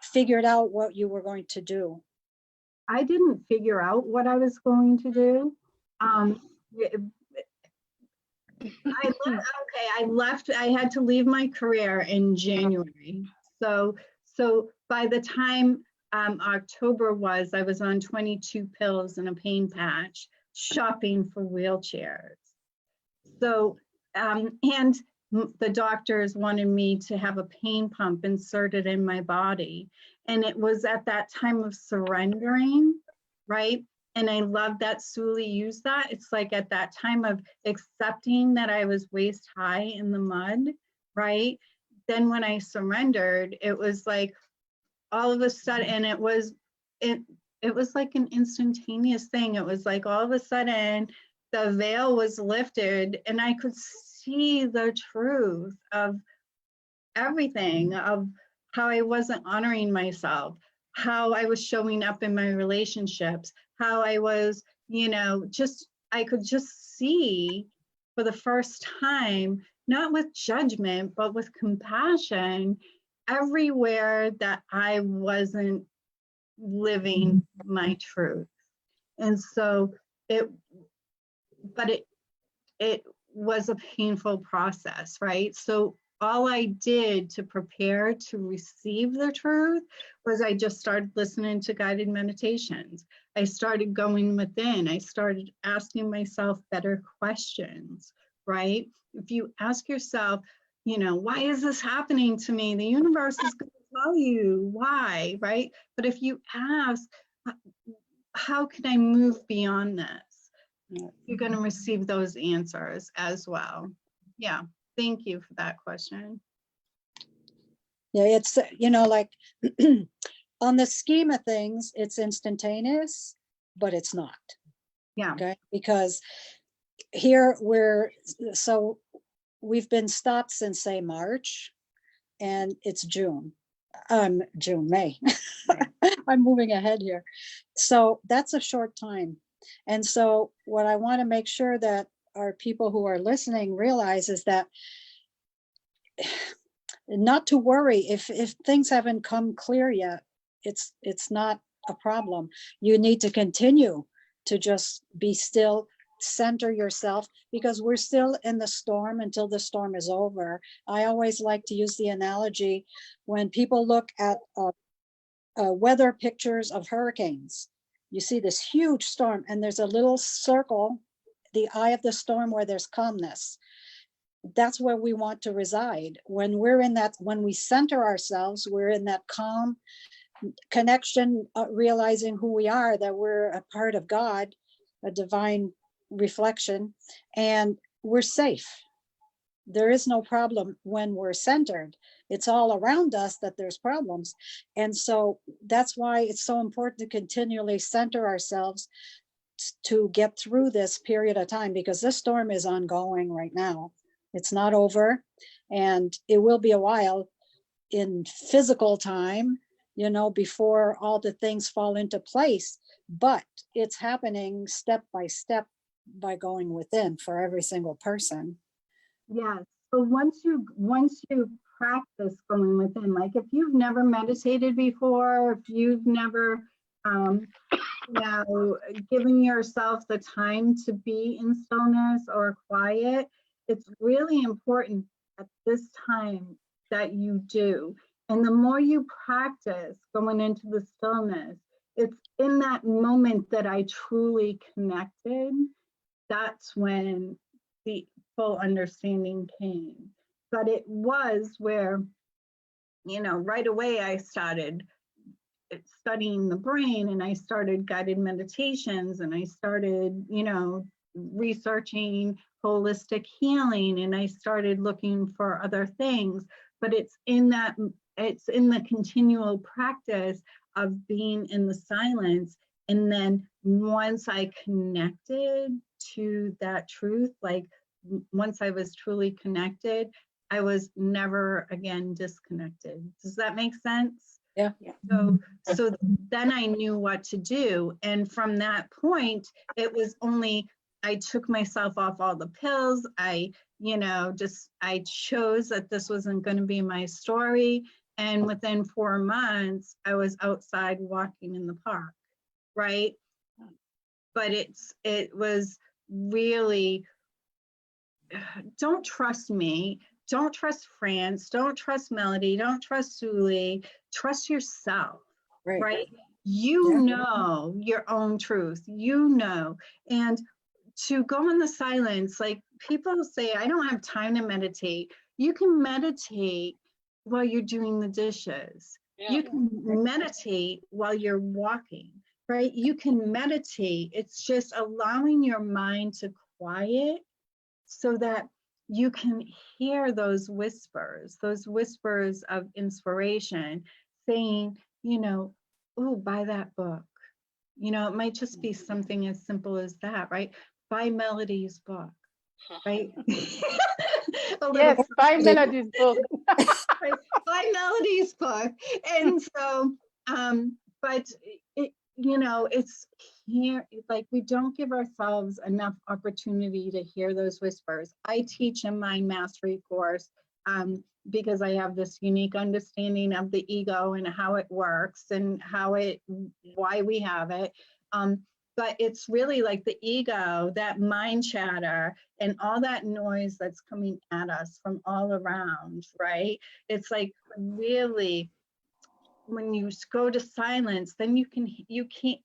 [SPEAKER 4] figured out what you were going to do?
[SPEAKER 1] I didn't figure out what I was going to do. I had to leave my career in January. So by the time October was, I was on 22 pills and a pain patch, shopping for wheelchairs. So, and the doctors wanted me to have a pain pump inserted in my body. And it was at that time of surrendering, right? And I love that Souli used that. It's like at that time of accepting that I was waist high in the mud, right? Then when I surrendered, it was like all of a sudden, and it was like an instantaneous thing. It was like all of a sudden, the veil was lifted and I could see the truth of everything, of how I wasn't honoring myself, how I was showing up in my relationships, how I was, I could just see for the first time, not with judgment, but with compassion, everywhere that I wasn't living my truth. And so it was a painful process, right? So all I did to prepare to receive the truth was I just started listening to guided meditations. I started going within. I started asking myself better questions, right? If you ask yourself, why is this happening to me? The universe is going to tell you why, right? But if you ask, how can I move beyond this? You're going to receive those answers as well. Yeah. Thank you for that question.
[SPEAKER 4] Yeah, it's, like on the scheme of things, it's instantaneous, but it's not.
[SPEAKER 1] Yeah.
[SPEAKER 4] Okay. Because here we've been stopped since, say, March, and it's June. May. I'm moving ahead here. So that's a short time. And so what I want to make sure that our people who are listening realize is that not to worry if things haven't come clear yet. It's not a problem. You need to continue to just be still, center yourself, because we're still in the storm until the storm is over. I always like to use the analogy when people look at weather pictures of hurricanes. You see this huge storm and there's a little circle, the eye of the storm, where there's calmness. That's where we want to reside. When we center ourselves, we're in that calm connection, realizing who we are, that we're a part of God, a divine reflection, and we're safe. There is no problem when we're centered. It's all around us that there's problems. And so that's why it's so important to continually center ourselves to get through this period of time, because this storm is ongoing right now. It's not over, and it will be a while in physical time, before all the things fall into place. But it's happening step by step by going within for every single person.
[SPEAKER 1] Yeah. So once you practice going within, like if you've never meditated before, if you've never given yourself the time to be in stillness or quiet, it's really important at this time that you do. And the more you practice going into the stillness, it's in that moment that I truly connected. That's when the full understanding came. But it was where, right away I started studying the brain, and I started guided meditations, and I started, researching holistic healing, and I started looking for other things. But it's in the continual practice of being in the silence. And then once I connected to that truth, like once I was truly connected, I was never again disconnected. Does that make sense?
[SPEAKER 4] Yeah.
[SPEAKER 1] So then I knew what to do. And from that point, it was only, I took myself off all the pills. I chose that this wasn't going to be my story. And within 4 months, I was outside walking in the park, right? But it was really, don't trust me. Don't trust France. Don't trust Melody. Don't trust Souli. Trust yourself, right? You know your own truth, and to go in the silence, like people say, I don't have time to meditate. You can meditate while you're doing the dishes. Yeah. You can meditate while you're walking, right? You can meditate. It's just allowing your mind to quiet so that you can hear those whispers of inspiration saying, oh, buy that book. It might just be something as simple as that, right? buy Melody's book, right? A little
[SPEAKER 3] Yes, buy Melody's book.
[SPEAKER 1] right? Buy Melody's book. And so, but it, you know, it's here, like we don't give ourselves enough opportunity to hear those whispers. I teach in my mastery course because I have this unique understanding of the ego and how it works and why we have it. But it's really like the ego, that mind chatter and all that noise that's coming at us from all around, right? It's like really, when you go to silence, then you can't,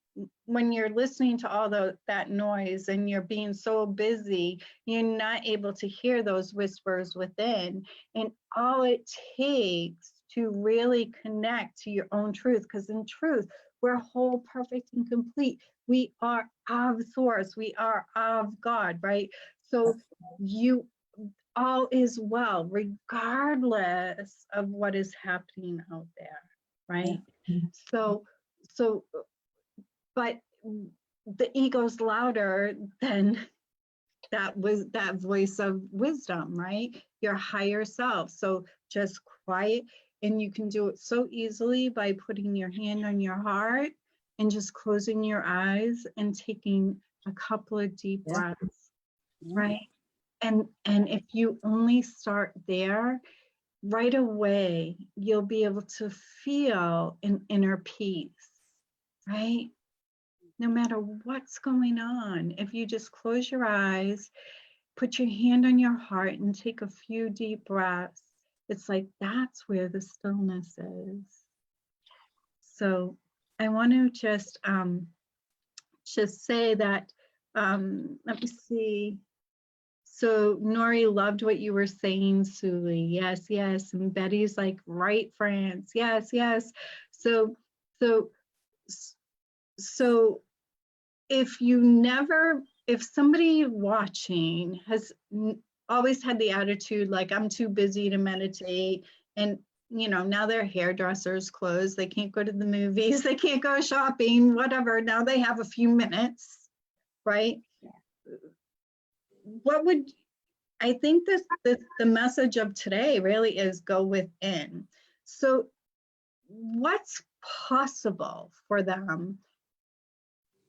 [SPEAKER 1] when you're listening to all that noise and you're being so busy, you're not able to hear those whispers within. And all it takes to really connect to your own truth, because in truth, we're whole, perfect, and complete. We are of source. We are of God, right? So all is well, regardless of what is happening out there, right?
[SPEAKER 4] Yeah.
[SPEAKER 1] So, but the ego's louder than that voice of wisdom, right? Your higher self. So just quiet, and you can do it so easily by putting your hand on your heart and just closing your eyes and taking a couple of deep breaths, right? And if you only start there, right away, you'll be able to feel an inner peace, right? No matter what's going on, if you just close your eyes, put your hand on your heart and take a few deep breaths, it's like that's where the stillness is. So I want to just say that, let me see. So Nori loved what you were saying, Souli. Yes, yes. And Betty's like, right, France. Yes, yes. So if somebody watching has always had the attitude like, I'm too busy to meditate, and you know, now their hairdressers closed, they can't go to the movies, they can't go shopping, whatever, now they have a few minutes, right? I think the message of today really is go within. So what's possible for them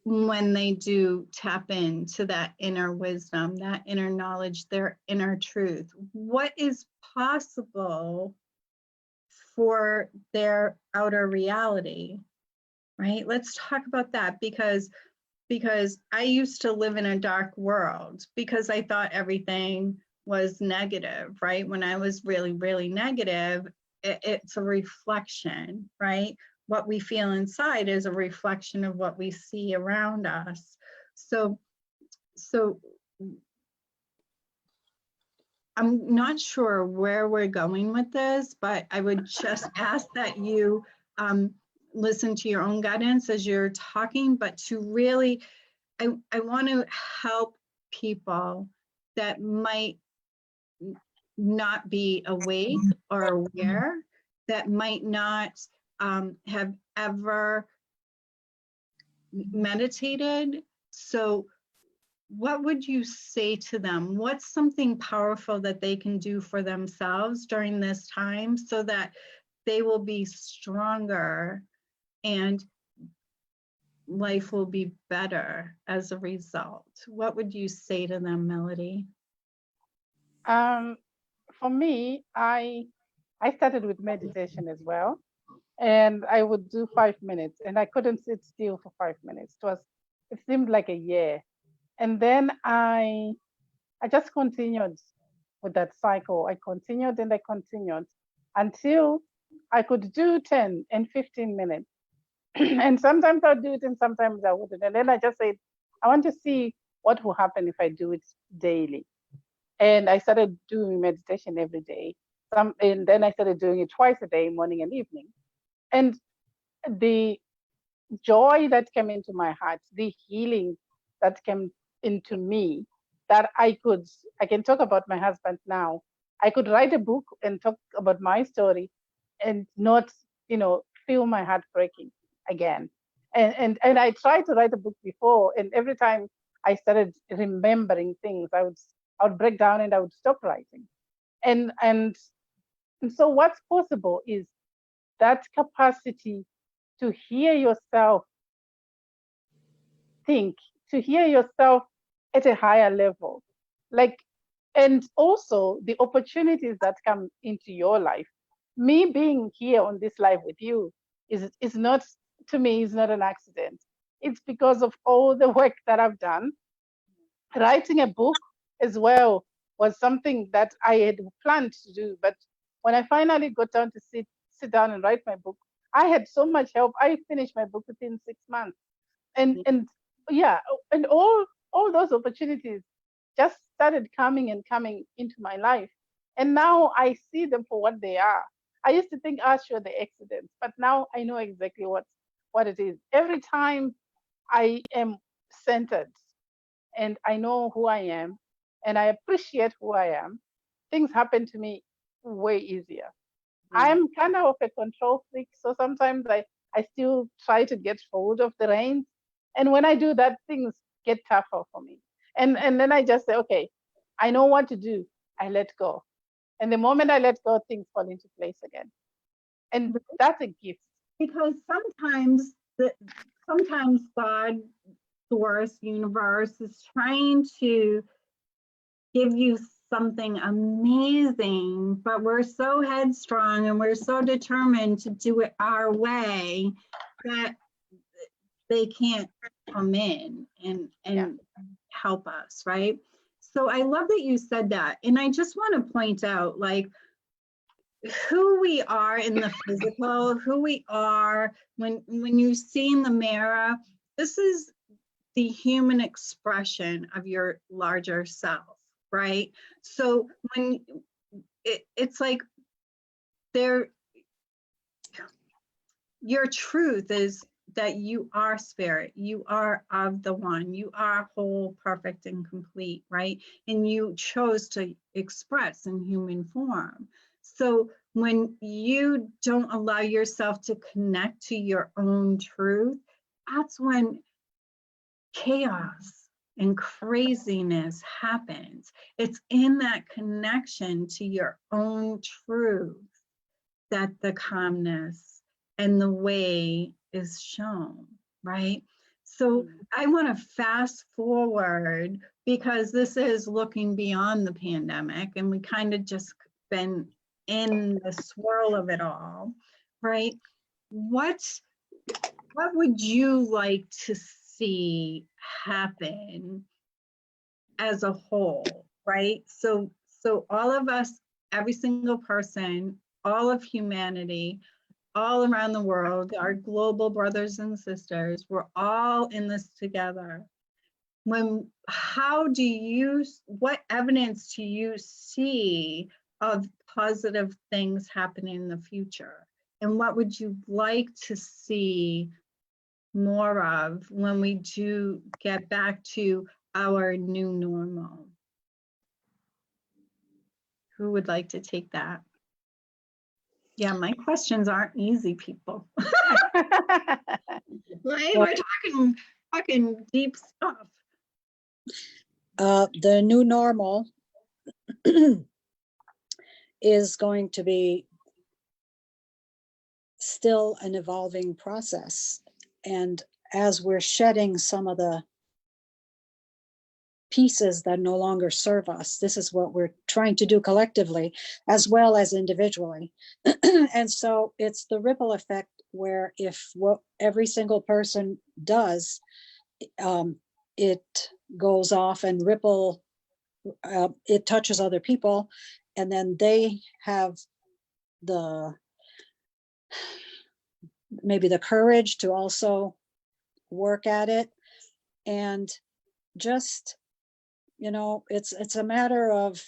[SPEAKER 1] when they do tap into that inner wisdom, that inner knowledge, their inner truth? What is possible for their outer reality, right? Let's talk about that, because I used to live in a dark world because I thought everything was negative, right? When I was really, really negative, it's a reflection, right? What we feel inside is a reflection of what we see around us. So I'm not sure where we're going with this, but I would just ask that you listen to your own guidance as you're talking, but to really, I want to help people that might not be awake or aware, that might not have ever meditated. So what would you say to them? What's something powerful that they can do for themselves during this time so that they will be stronger and life will be better as a result? What would you say to them, Melody?
[SPEAKER 3] For me, I started with meditation as well, and I would do 5 minutes, and I couldn't sit still for 5 minutes. It seemed like a year, and then I just continued with that cycle. I continued and I continued until I could do 10 and 15 minutes. And sometimes I'll do it and sometimes I wouldn't. And then I just said, I want to see what will happen if I do it daily. And I started doing meditation every day. And then I started doing it twice a day, morning and evening. And the joy that came into my heart, the healing that came into me, that I can talk about my husband now. I could write a book and talk about my story and not, feel my heart breaking again. And I tried to write a book before, and every time I started remembering things. I would break down and I would stop writing. And so what's possible is that capacity to hear yourself think, to hear yourself at a higher level. Like, and also the opportunities that come into your life. Me being here on this live with you is not, to me, is not an accident. It's because of all the work that I've done. Writing a book as well was something that I had planned to do, but when I finally got down to sit down and write my book, I had so much help. I finished my book within 6 months, and yeah, and all those opportunities just started coming and coming into my life, and now I see them for what they are. I used to think, sure, the accidents, but now I know exactly what it is. Every time I am centered and I know who I am and I appreciate who I am, things happen to me way easier. I'm kind of a control freak, so sometimes I still try to get hold of the reins. And when I do that, things get tougher for me. And then I just say, okay, I know what to do. I let go. And the moment I let go, things fall into place again. And that's a gift.
[SPEAKER 1] Because sometimes God, source, universe is trying to give you something amazing, but we're so headstrong and we're so determined to do it our way that they can't come in and help us, right? So I love that you said that. And I just want to point out, like, who we are in the physical, who we are when you see in the mirror, this is the human expression of your larger self, right? So when it's like your truth is that you are spirit, you are of the one, you are whole, perfect, and complete, right? And you chose to express in human form. So when you don't allow yourself to connect to your own truth, that's when chaos and craziness happens. It's in that connection to your own truth that the calmness and the way is shown, right? So I want to fast forward because this is looking beyond the pandemic and we kind of just been in the swirl of it all, right? What would you like to see happen as a whole, right? So all of us, every single person, all of humanity, all around the world, our global brothers and sisters, we're all in this together. What evidence do you see of positive things happening in the future? And what would you like to see more of when we do get back to our new normal? Who would like to take that? Yeah, my questions aren't easy, people. Right? We're talking deep stuff.
[SPEAKER 4] The new normal is going to be still an evolving process. And as we're shedding some of the pieces that no longer serve us, this is what we're trying to do collectively as well as individually. And so it's the ripple effect where if what every single person does, it goes off and it touches other people, and then they have maybe the courage to also work at it. And just, it's a matter of,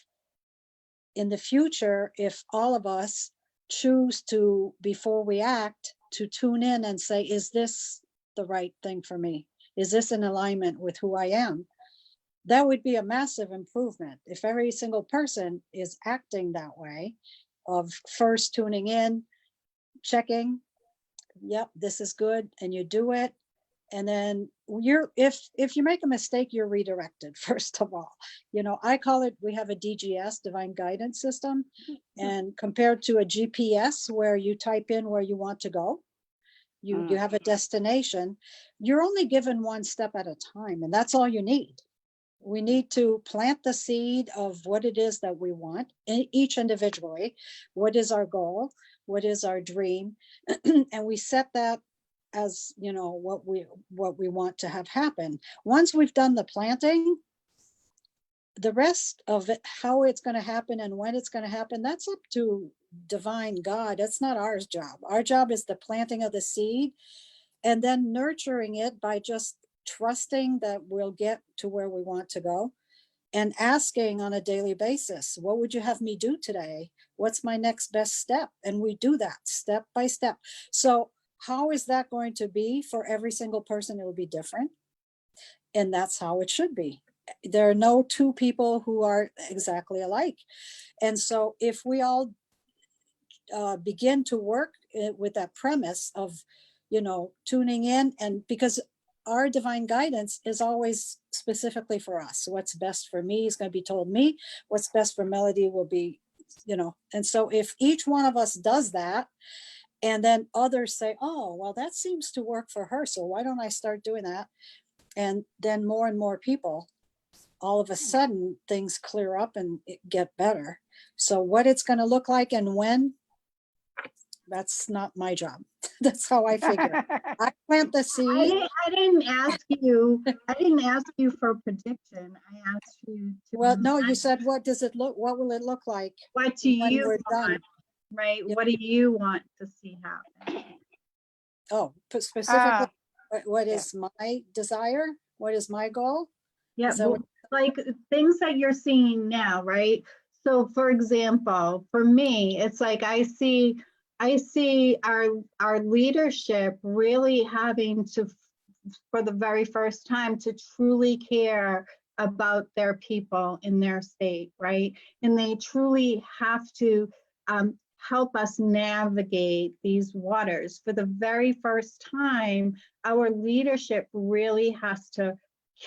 [SPEAKER 4] in the future, if all of us choose to, before we act, to tune in and say, is this the right thing for me? Is this in alignment with who I am? That would be a massive improvement. If every single person is acting that way, of first tuning in, checking, yep, this is good, and you do it, And then if you make a mistake, you're redirected, first of all. You know, I call it, we have a DGS, divine guidance system, and compared to a GPS where you type in where you want to go, you have a destination, you're only given one step at a time, and that's all you need. We need to plant the seed of what it is that we want, each individually. What is our goal? What is our dream? And we set that as, you know, what we want to have happen. Once we've done the planting, the rest of it, how it's going to happen and when it's going to happen, that's up to divine God. That's not our job. Our job is the planting of the seed and then nurturing it by just trusting that we'll get to where we want to go, and asking on a daily basis, what would you have me do today? What's my next best step? And we do that step by step. So how is that going to be for every single person? It will be different. And that's how it should be. There are no two people who are exactly alike. And so if we all begin to work with that premise of, you know, tuning in, and because our divine guidance is always specifically for us. What's best for me is going to be told me. What's best for Melody will be, you know. And so if each one of us does that, and then others say, oh, well, that seems to work for her, so why don't I start doing that? And then more and more people, all of a sudden things clear up and get better. So what it's going to look like and when, that's not my job. That's how I figure. I plant the seed.
[SPEAKER 1] I didn't ask you. I didn't ask you for a prediction. I asked you to.
[SPEAKER 4] Well, no, you said, what does it look? What will it look like?
[SPEAKER 1] What do
[SPEAKER 4] when
[SPEAKER 1] you
[SPEAKER 4] we're
[SPEAKER 1] want?
[SPEAKER 4] done?
[SPEAKER 1] Right.
[SPEAKER 4] Yeah.
[SPEAKER 1] What do you want to see happen?
[SPEAKER 4] Oh, specifically, what is my desire? What is my goal?
[SPEAKER 1] Yeah,
[SPEAKER 4] Is that what-
[SPEAKER 1] like things that you're seeing now, right? So for example, for me, it's like I see our leadership really having to, for the very first time, to truly care about their people in their state, right? And they truly have to help us navigate these waters. For the very first time, our leadership really has to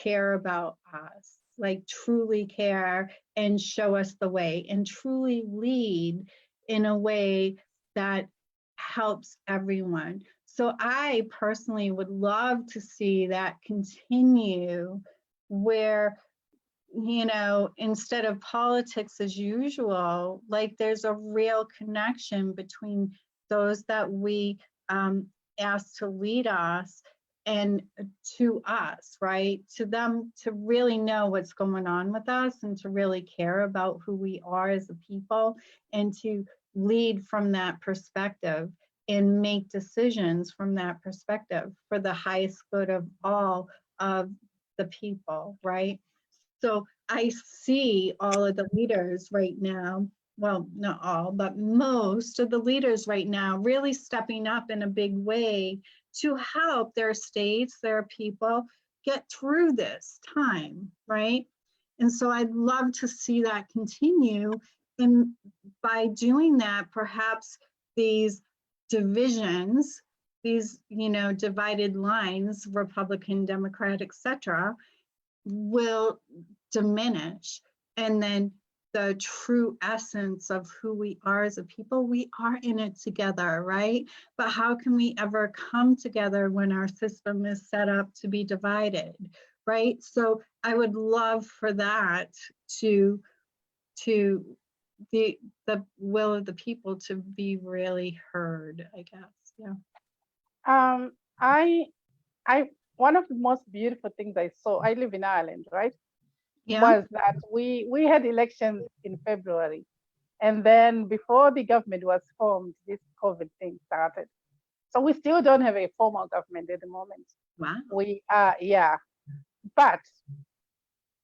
[SPEAKER 1] care about us, like truly care and show us the way and truly lead in a way that helps everyone. So I personally would love to see that continue, where, you know, instead of politics as usual, like there's a real connection between those that we ask to lead us and to us, right? To them, to really know what's going on with us and to really care about who we are as a people and to lead from that perspective and make decisions from that perspective for the highest good of all of the people, right? So I see all of the leaders right now, well, not all, but most of the leaders right now really stepping up in a big way to help their states, their people get through this time, right? And so I'd love to see that continue. And by doing that, perhaps these divisions, these, you know, divided lines, Republican, Democrat, etc., will diminish. And then the true essence of who we are as a people, we are in it together, right? But how can we ever come together when our system is set up to be divided, right? So I would love for that to the will of the people to be really heard, I guess. Yeah.
[SPEAKER 3] I one of the most beautiful things I saw, I live in Ireland, right?
[SPEAKER 1] Yeah.
[SPEAKER 3] Was that we had elections in February. And then before the government was formed, this COVID thing started. So we still don't have a formal government at the moment.
[SPEAKER 1] Wow.
[SPEAKER 3] We are, yeah. But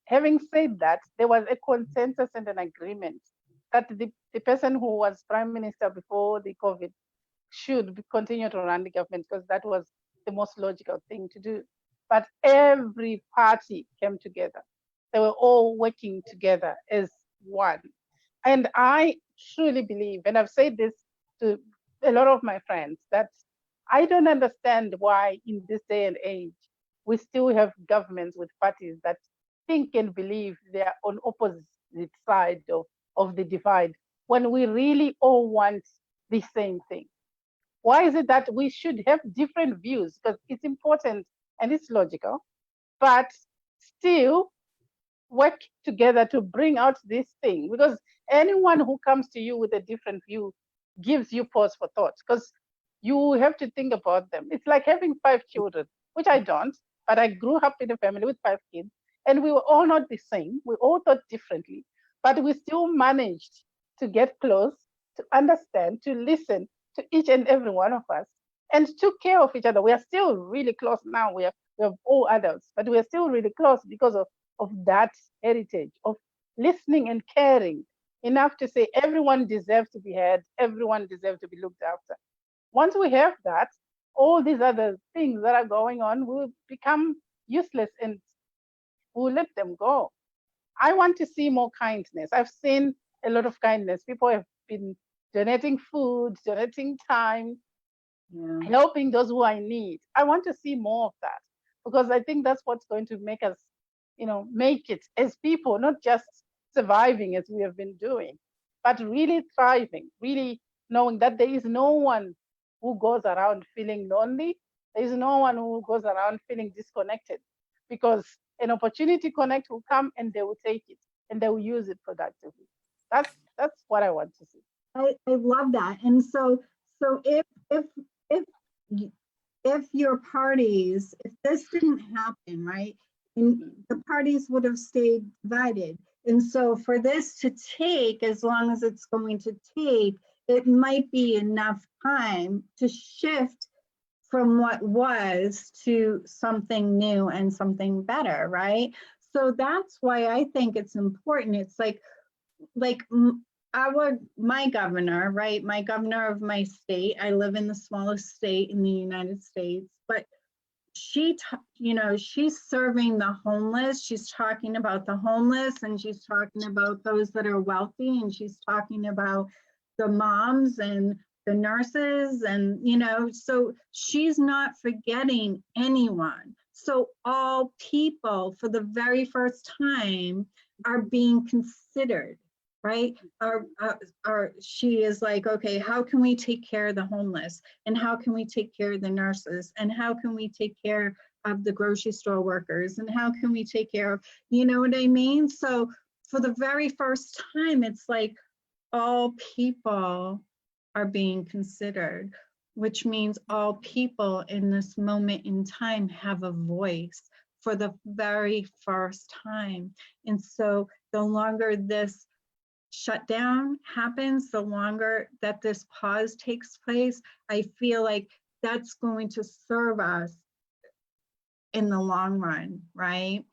[SPEAKER 3] having said that, there was a consensus and an agreement that the person who was prime minister before the COVID should continue to run the government because that was the most logical thing to do. But every party came together. They were all working together as one. And I truly believe, and I've said this to a lot of my friends, that I don't understand why in this day and age, we still have governments with parties that think and believe they are on opposite side of the divide, when we really all want the same thing. Why is it that we should have different views? Because it's important and it's logical, but still work together to bring out this thing. Because anyone who comes to you with a different view gives you pause for thought, because you have to think about them. It's like having 5 children, which I don't, but I grew up in a family with 5 kids, and we were all not the same. We all thought differently, but we still managed to get close, to understand, to listen to each and every one of us, and took care of each other. We are still really close now. We're all adults, but we are still really close because of that heritage of listening and caring enough to say everyone deserves to be heard, everyone deserves to be looked after. Once we have that, all these other things that are going on will become useless, and we'll let them go. I want to see more kindness. I've seen a lot of kindness. People have been donating food, donating time, helping those who are in need. I want to see more of that, because I think that's what's going to make us, make it as people, not just surviving as we have been doing, but really thriving, really knowing that there is no one who goes around feeling lonely. There is no one who goes around feeling disconnected, because an opportunity connect will come and they will take it and they will use it productively. That's what I want to see.
[SPEAKER 1] I love that. And so if your parties, if this didn't happen, right, and the parties would have stayed divided. And so for this to take as long as it's going to take, it might be enough time to shift from what was to something new and something better, right? So that's why I think it's important. It's like my governor, right? My governor of my state, I live in the smallest state in the United States, but she's serving the homeless. She's talking about the homeless, and she's talking about those that are wealthy, and she's talking about the moms and the nurses, and so she's not forgetting anyone. So all people for the very first time are being considered, right? She is like, okay, how can we take care of the homeless, and how can we take care of the nurses, and how can we take care of the grocery store workers, and how can we take care of, you know what I mean? So for the very first time, it's like all people are being considered, which means all people in this moment in time have a voice for the very first time. And so the longer this shutdown happens, the longer that this pause takes place, I feel like that's going to serve us in the long run, right?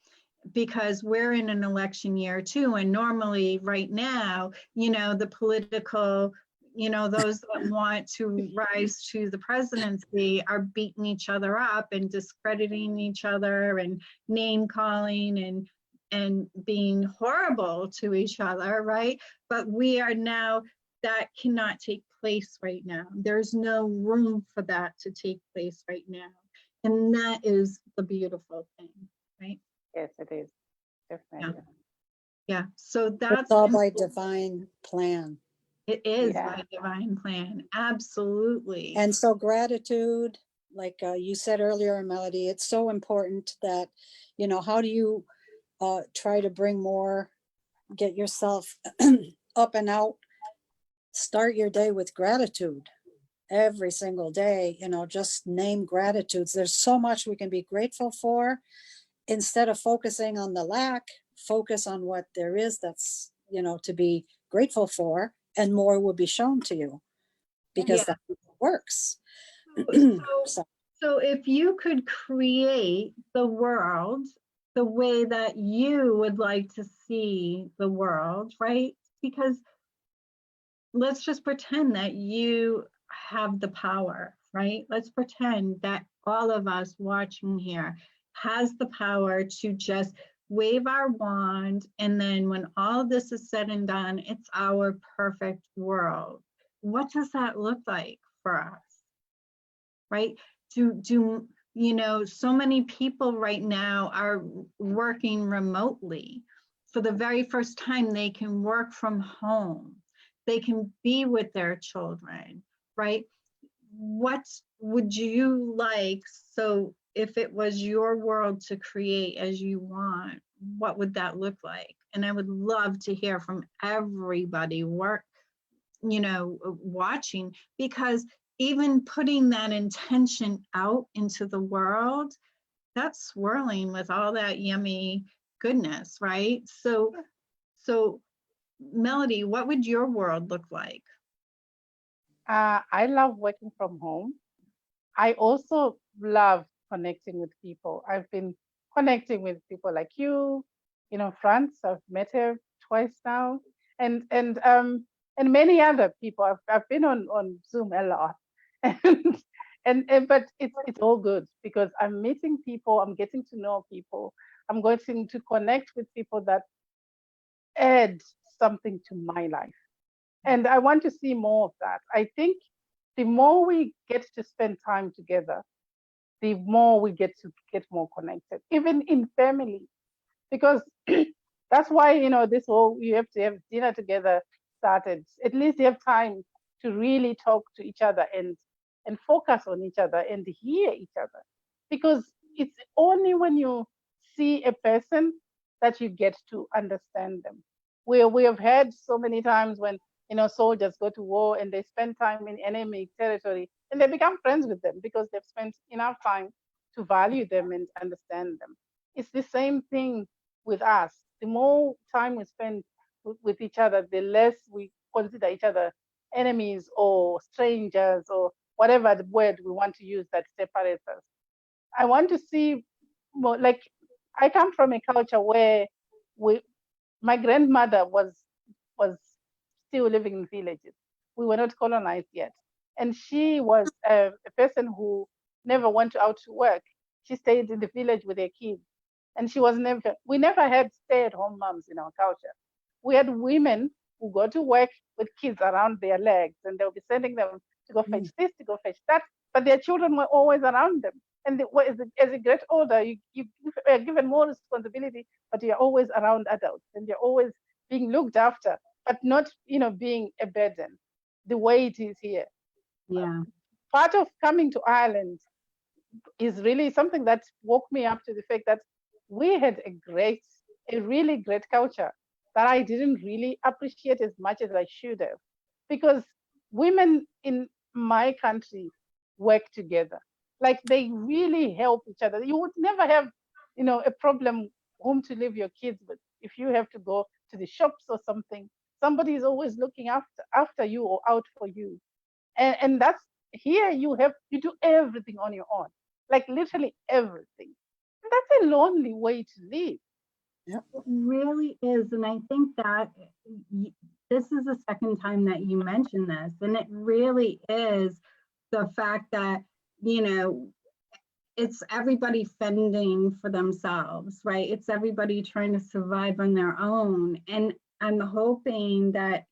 [SPEAKER 1] Because we're in an election year too, and normally right now, the political, those that want to rise to the presidency are beating each other up and discrediting each other and name calling and being horrible to each other, right? But we are now, that cannot take place right now. There's no room for that to take place right now. And that is the beautiful thing, right?
[SPEAKER 3] Yes, it is. Definitely.
[SPEAKER 1] Yeah. So that's
[SPEAKER 4] it's all by divine plan.
[SPEAKER 1] It is by divine plan. Absolutely.
[SPEAKER 4] And so gratitude, like you said earlier, Melody, it's so important that, how do you try to bring more, get yourself up and out, start your day with gratitude every single day, just name gratitudes. There's so much we can be grateful for. Instead of focusing on the lack, focus on what there is that's, to be grateful for, and more will be shown to you, because that works.
[SPEAKER 1] So if you could create the world the way that you would like to see the world, right? Because let's just pretend that you have the power, right? Let's pretend that all of us watching here has the power to just wave our wand, and then when all this is said and done, it's our perfect world. What does that look like for us, right? you know, so many people right now are working remotely. For the very first time, they can work from home. They can be with their children, right? What would you like? So if it was your world to create as you want, what would that look like? And I would love to hear from everybody watching, because even putting that intention out into the world, that's swirling with all that yummy goodness, right? So Melody, what would your world look like?
[SPEAKER 3] I love working from home. I also love connecting with people. I've been connecting with people like France. I've met her twice now, and many other people. I've been on Zoom a lot, and but it's all good because I'm meeting people. I'm getting to know people. I'm getting to connect with people that add something to my life, and I want to see more of that. I think the more we get to spend time together, the more we get to get more connected, even in family, because that's why this whole you have to have dinner together started. At least you have time to really talk to each other and focus on each other and hear each other, because it's only when you see a person that you get to understand them. We have had so many times when soldiers go to war and they spend time in enemy territory and they become friends with them because they've spent enough time to value them and understand them. It's the same thing with us. The more time we spend with each other, the less we consider each other enemies or strangers or whatever the word we want to use that separates us. I want to see more, like, I come from a culture where we my grandmother was still living in villages. We were not colonized yet. And she was a person who never went out to work. She stayed in the village with her kids. And we never had stay at home moms in our culture. We had women who go to work with kids around their legs and they'll be sending them to go fetch this, to go fetch that. But their children were always around them. And as you get older, you are given more responsibility, but you're always around adults and you're always being looked after, but not, being a burden the way it is here.
[SPEAKER 1] Yeah.
[SPEAKER 3] Part of coming to Ireland is really something that woke me up to the fact that we had a really great culture that I didn't really appreciate as much as I should have, because women in my country work together. Like they really help each other. You would never have, a problem whom to leave your kids with. If you have to go to the shops or something, somebody is always looking after you or out for you. And that's here you do everything on your own, like literally everything. And that's a lonely way to live.
[SPEAKER 1] It really is. And I think that this is the second time that you mentioned this. And it really is the fact that, it's everybody fending for themselves, right? It's everybody trying to survive on their own. And I'm hoping that,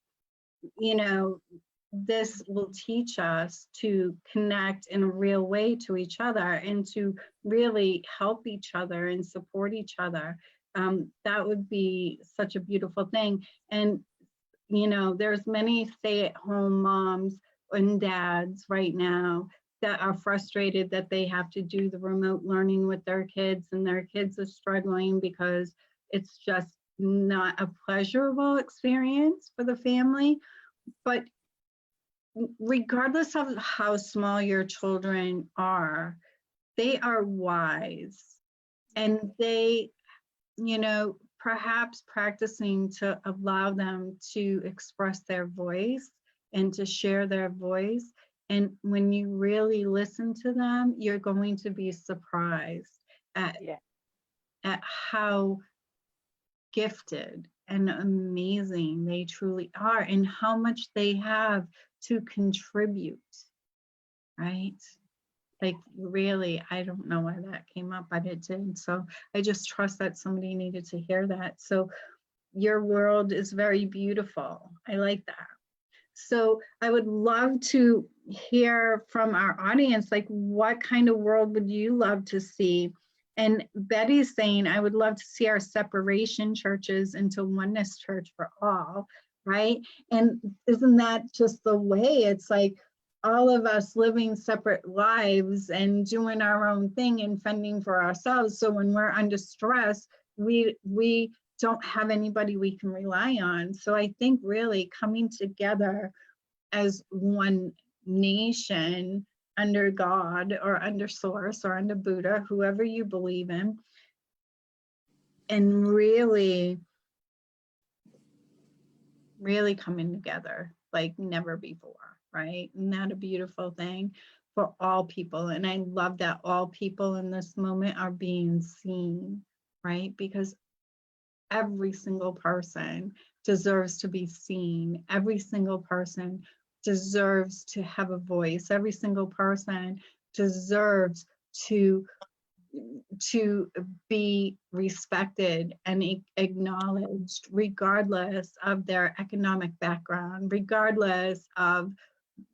[SPEAKER 1] this will teach us to connect in a real way to each other and to really help each other and support each other. That would be such a beautiful thing. And, there's many stay-at-home moms and dads right now that are frustrated that they have to do the remote learning with their kids, and their kids are struggling because it's just not a pleasurable experience for the family. But regardless of how small your children are, they are wise, and they, perhaps practicing to allow them to express their voice and to share their voice. And when you really listen to them, you're going to be surprised at how gifted and amazing they truly are and how much they have to contribute, right? Like, really, I don't know why that came up, but it did. So I just trust that somebody needed to hear that. So your world is very beautiful. I like that. So I would love to hear from our audience, like, what kind of world would you love to see? And Betty's saying, I would love to see our separation churches into oneness church for all, right? And isn't that just the way? It's like all of us living separate lives and doing our own thing and fending for ourselves. So when we're under stress, we don't have anybody we can rely on. So I think really coming together as one nation under God or under Source or under Buddha, whoever you believe in, and really coming together like never before, right? Isn't that a beautiful thing for all people? And I love that all people in this moment are being seen, right? Because every single person deserves to be seen. Every single person deserves to have a voice. Every single person deserves to be respected and acknowledged, regardless of their economic background, regardless of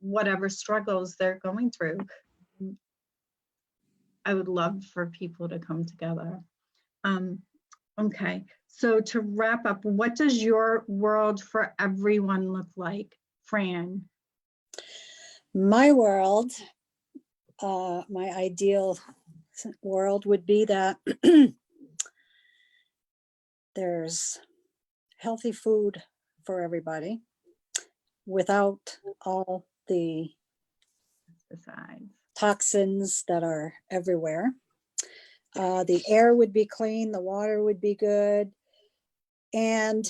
[SPEAKER 1] whatever struggles they're going through. I would love for people to come together. Okay, so to wrap up, what does your world for everyone look like, Fran?
[SPEAKER 4] My world, my ideal world would be that there's healthy food for everybody without all the toxins that are everywhere. The air would be clean, the water would be good, and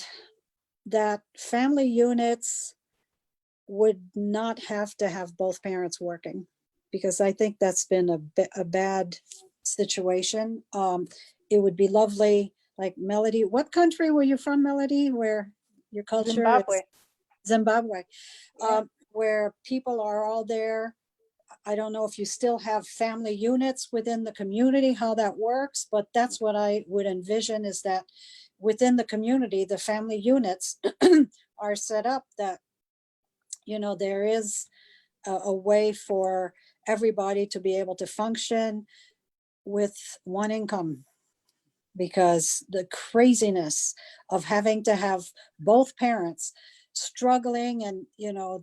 [SPEAKER 4] that family units would not have to have both parents working, because I think that's been a bad situation. It would be lovely, like Melody. What country were you from, Melody? Where your culture
[SPEAKER 3] Zimbabwe.
[SPEAKER 4] is Zimbabwe,
[SPEAKER 3] Yeah.
[SPEAKER 4] where people are all there. I don't know if you still have family units within the community, how that works, but that's what I would envision, is that within the community, the family units are set up that, you know, there is a way for everybody to be able to function with one income, because the craziness of having to have both parents struggling, and, you know,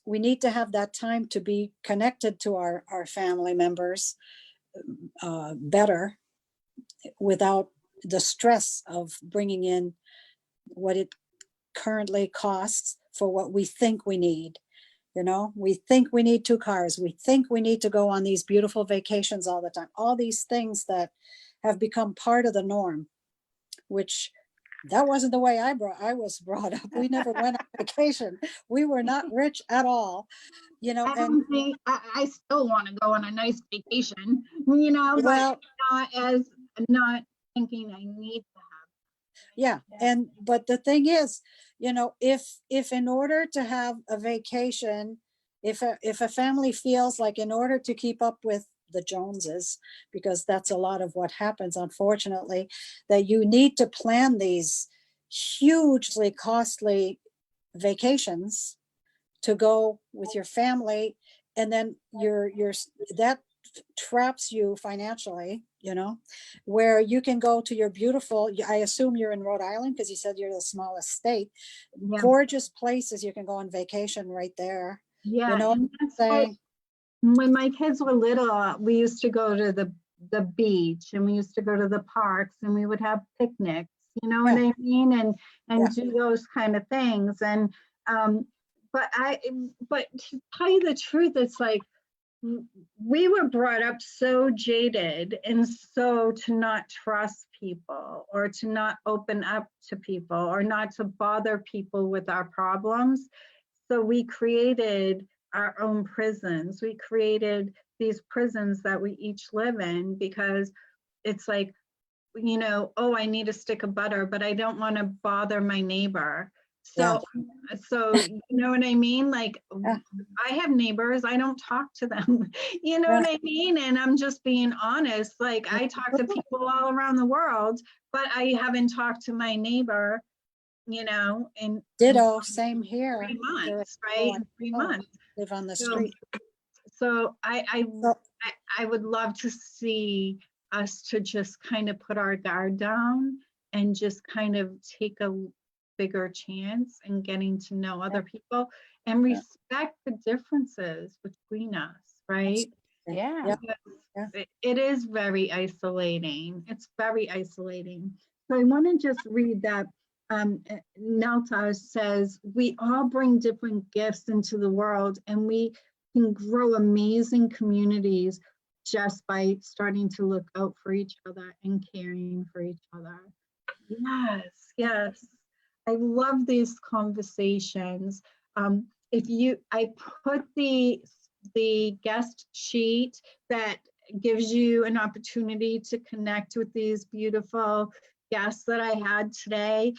[SPEAKER 4] we need to have that time to be connected to our family members better, without the stress of bringing in what it currently costs for what we think we need. You know, we think we need 2 cars. We think we need to go on these beautiful vacations all the time. All these things that have become part of the norm, which that wasn't the way I was brought up. We never went on vacation. We were not rich at all, you know.
[SPEAKER 1] I don't think I still want to go on a nice vacation, you know,
[SPEAKER 4] Well,
[SPEAKER 1] but not thinking I need to have.
[SPEAKER 4] yeah. And but the thing is, you know, if in order to have a vacation, if a family feels like, in order to keep up with the Joneses, because that's a lot of what happens, unfortunately, that you need to plan these hugely costly vacations to go with your family, and then that traps you financially, you know, where you can go to your beautiful, I assume you're in Rhode Island, because you said you're the smallest state, gorgeous places you can go on vacation right there.
[SPEAKER 1] Yeah,
[SPEAKER 4] you know,
[SPEAKER 1] and that's what, when my kids were little, we used to go to the beach, and we used to go to the parks, and we would have picnics, you know what I mean, and do those kind of things. And but to tell you the truth, it's like we were brought up so jaded, and so to not trust people, or to not open up to people, or not to bother people with our problems. So we created our own prisons. We created these prisons that we each live in, because it's like, you know, oh, I need a stick of butter, but I don't want to bother my neighbor. So you know what I mean? Like, I have neighbors, I don't talk to them, you know what I mean? And I'm just being honest, like, I talk to people all around the world, but I haven't talked to my neighbor you know, in
[SPEAKER 4] Ditto, same here.
[SPEAKER 1] 3
[SPEAKER 4] Here
[SPEAKER 1] months,
[SPEAKER 4] I
[SPEAKER 1] right?
[SPEAKER 4] go,
[SPEAKER 1] In 3
[SPEAKER 4] oh,
[SPEAKER 1] months.
[SPEAKER 4] live on the
[SPEAKER 1] So,
[SPEAKER 4] street.
[SPEAKER 1] so
[SPEAKER 4] So,
[SPEAKER 1] I would love to see us to just kind of put our guard down and just kind of take a bigger chance in getting to know other people and
[SPEAKER 4] Yeah.
[SPEAKER 1] respect the differences between us, right?
[SPEAKER 3] Yeah.
[SPEAKER 4] Yeah.
[SPEAKER 1] Because it is very isolating. It's very isolating. So I want to just read that. Nelta says, we all bring different gifts into the world, and we can grow amazing communities just by starting to look out for each other and caring for each other. Yes, yes. I love these conversations. I put the guest sheet that gives you an opportunity to connect with these beautiful guests that I had today.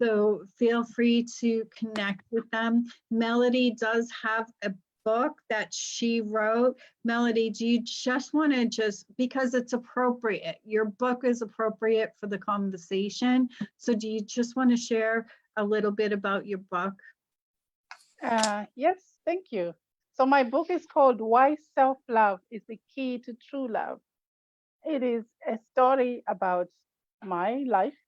[SPEAKER 1] So feel free to connect with them. Melody does have a book that she wrote. Melody, do you just want to because it's appropriate, your book is appropriate for the conversation. So do you just want to share a little bit about your book?
[SPEAKER 3] Yes, thank you. So my book is called Why Self-Love is the Key to True Love. It is a story about my life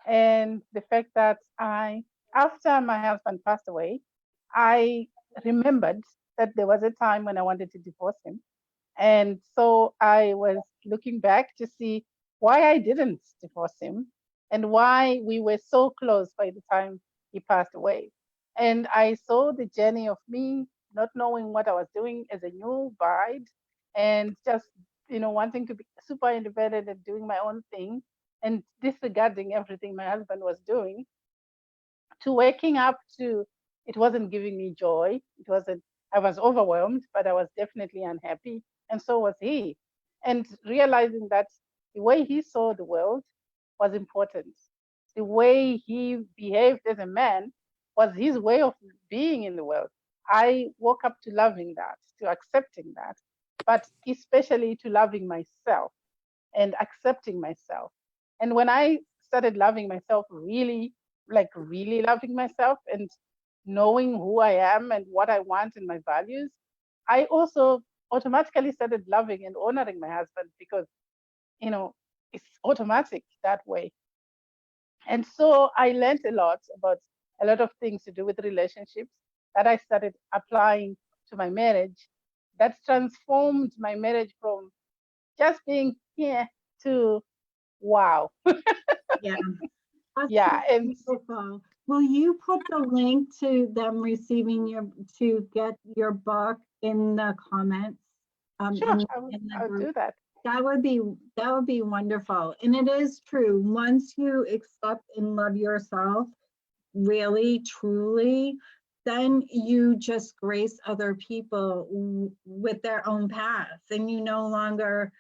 [SPEAKER 3] and the fact that after my husband passed away, I remembered that there was a time when I wanted to divorce him. And so I was looking back to see why I didn't divorce him and why we were so close by the time he passed away. And I saw the journey of me not knowing what I was doing as a new bride and just, wanting to be super independent and doing my own thing and disregarding everything my husband was doing, to waking up to it wasn't giving me joy. It wasn't, I was overwhelmed, but I was definitely unhappy. And so was he. And realizing that the way he saw the world was important. The way he behaved as a man was his way of being in the world. I woke up to loving that, to accepting that, but especially to loving myself and accepting myself. And when I started loving myself, really loving myself and knowing who I am and what I want and my values, I also automatically started loving and honoring my husband because, it's automatic that way. And so I learned a lot about a lot of things to do with relationships that I started applying to my marriage that transformed my marriage from just being here to wow.
[SPEAKER 1] Yeah. That's
[SPEAKER 3] Yeah.
[SPEAKER 1] so
[SPEAKER 3] And
[SPEAKER 1] beautiful. Will you put the link to them to get your book in the comments?
[SPEAKER 3] sure,
[SPEAKER 1] In the
[SPEAKER 3] I'll
[SPEAKER 1] group?
[SPEAKER 3] do that.
[SPEAKER 1] That would be wonderful. And it is true. Once you accept and love yourself, really, truly, then you just grace other people with their own path, and you no longer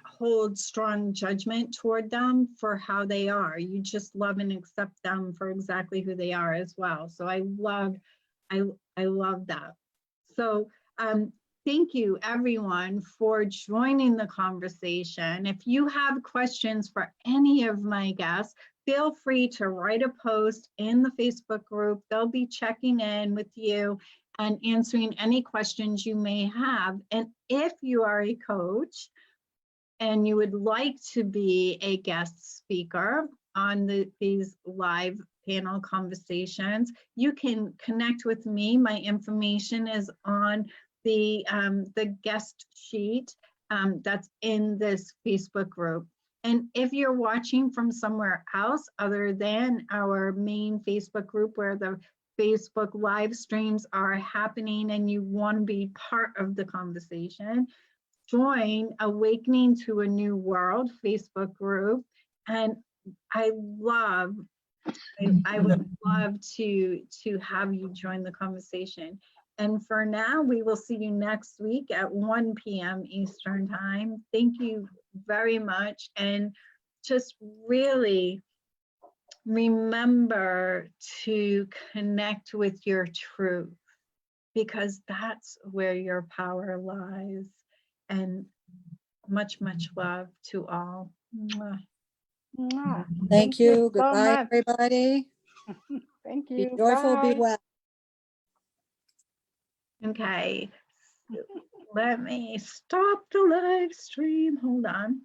[SPEAKER 1] hold strong judgment toward them for how they are. You just love and accept them for exactly who they are as well. So I love that. So thank you everyone for joining the conversation. If you have questions for any of my guests, feel free to write a post in the Facebook group. They'll be checking in with you and answering any questions you may have. And if you are a coach and you would like to be a guest speaker on these live panel conversations, you can connect with me. My information is on the guest sheet that's in this Facebook group. And if you're watching from somewhere else other than our main Facebook group where the Facebook live streams are happening and you want to be part of the conversation, join Awakening to a New World Facebook group. And I would love to have you join the conversation. And for now, we will see you next week at 1 p.m. Eastern Time. Thank you very much. And just really remember to connect with your truth, because that's where your power lies. And much, much love to all. Mwah.
[SPEAKER 3] Mwah.
[SPEAKER 4] Thank you.
[SPEAKER 3] so
[SPEAKER 4] Goodbye,
[SPEAKER 3] much.
[SPEAKER 4] everybody.
[SPEAKER 3] Thank
[SPEAKER 4] Be
[SPEAKER 3] you.
[SPEAKER 4] joyful, be
[SPEAKER 3] Bye.
[SPEAKER 4] well.
[SPEAKER 1] Okay, let me stop the live stream. Hold on.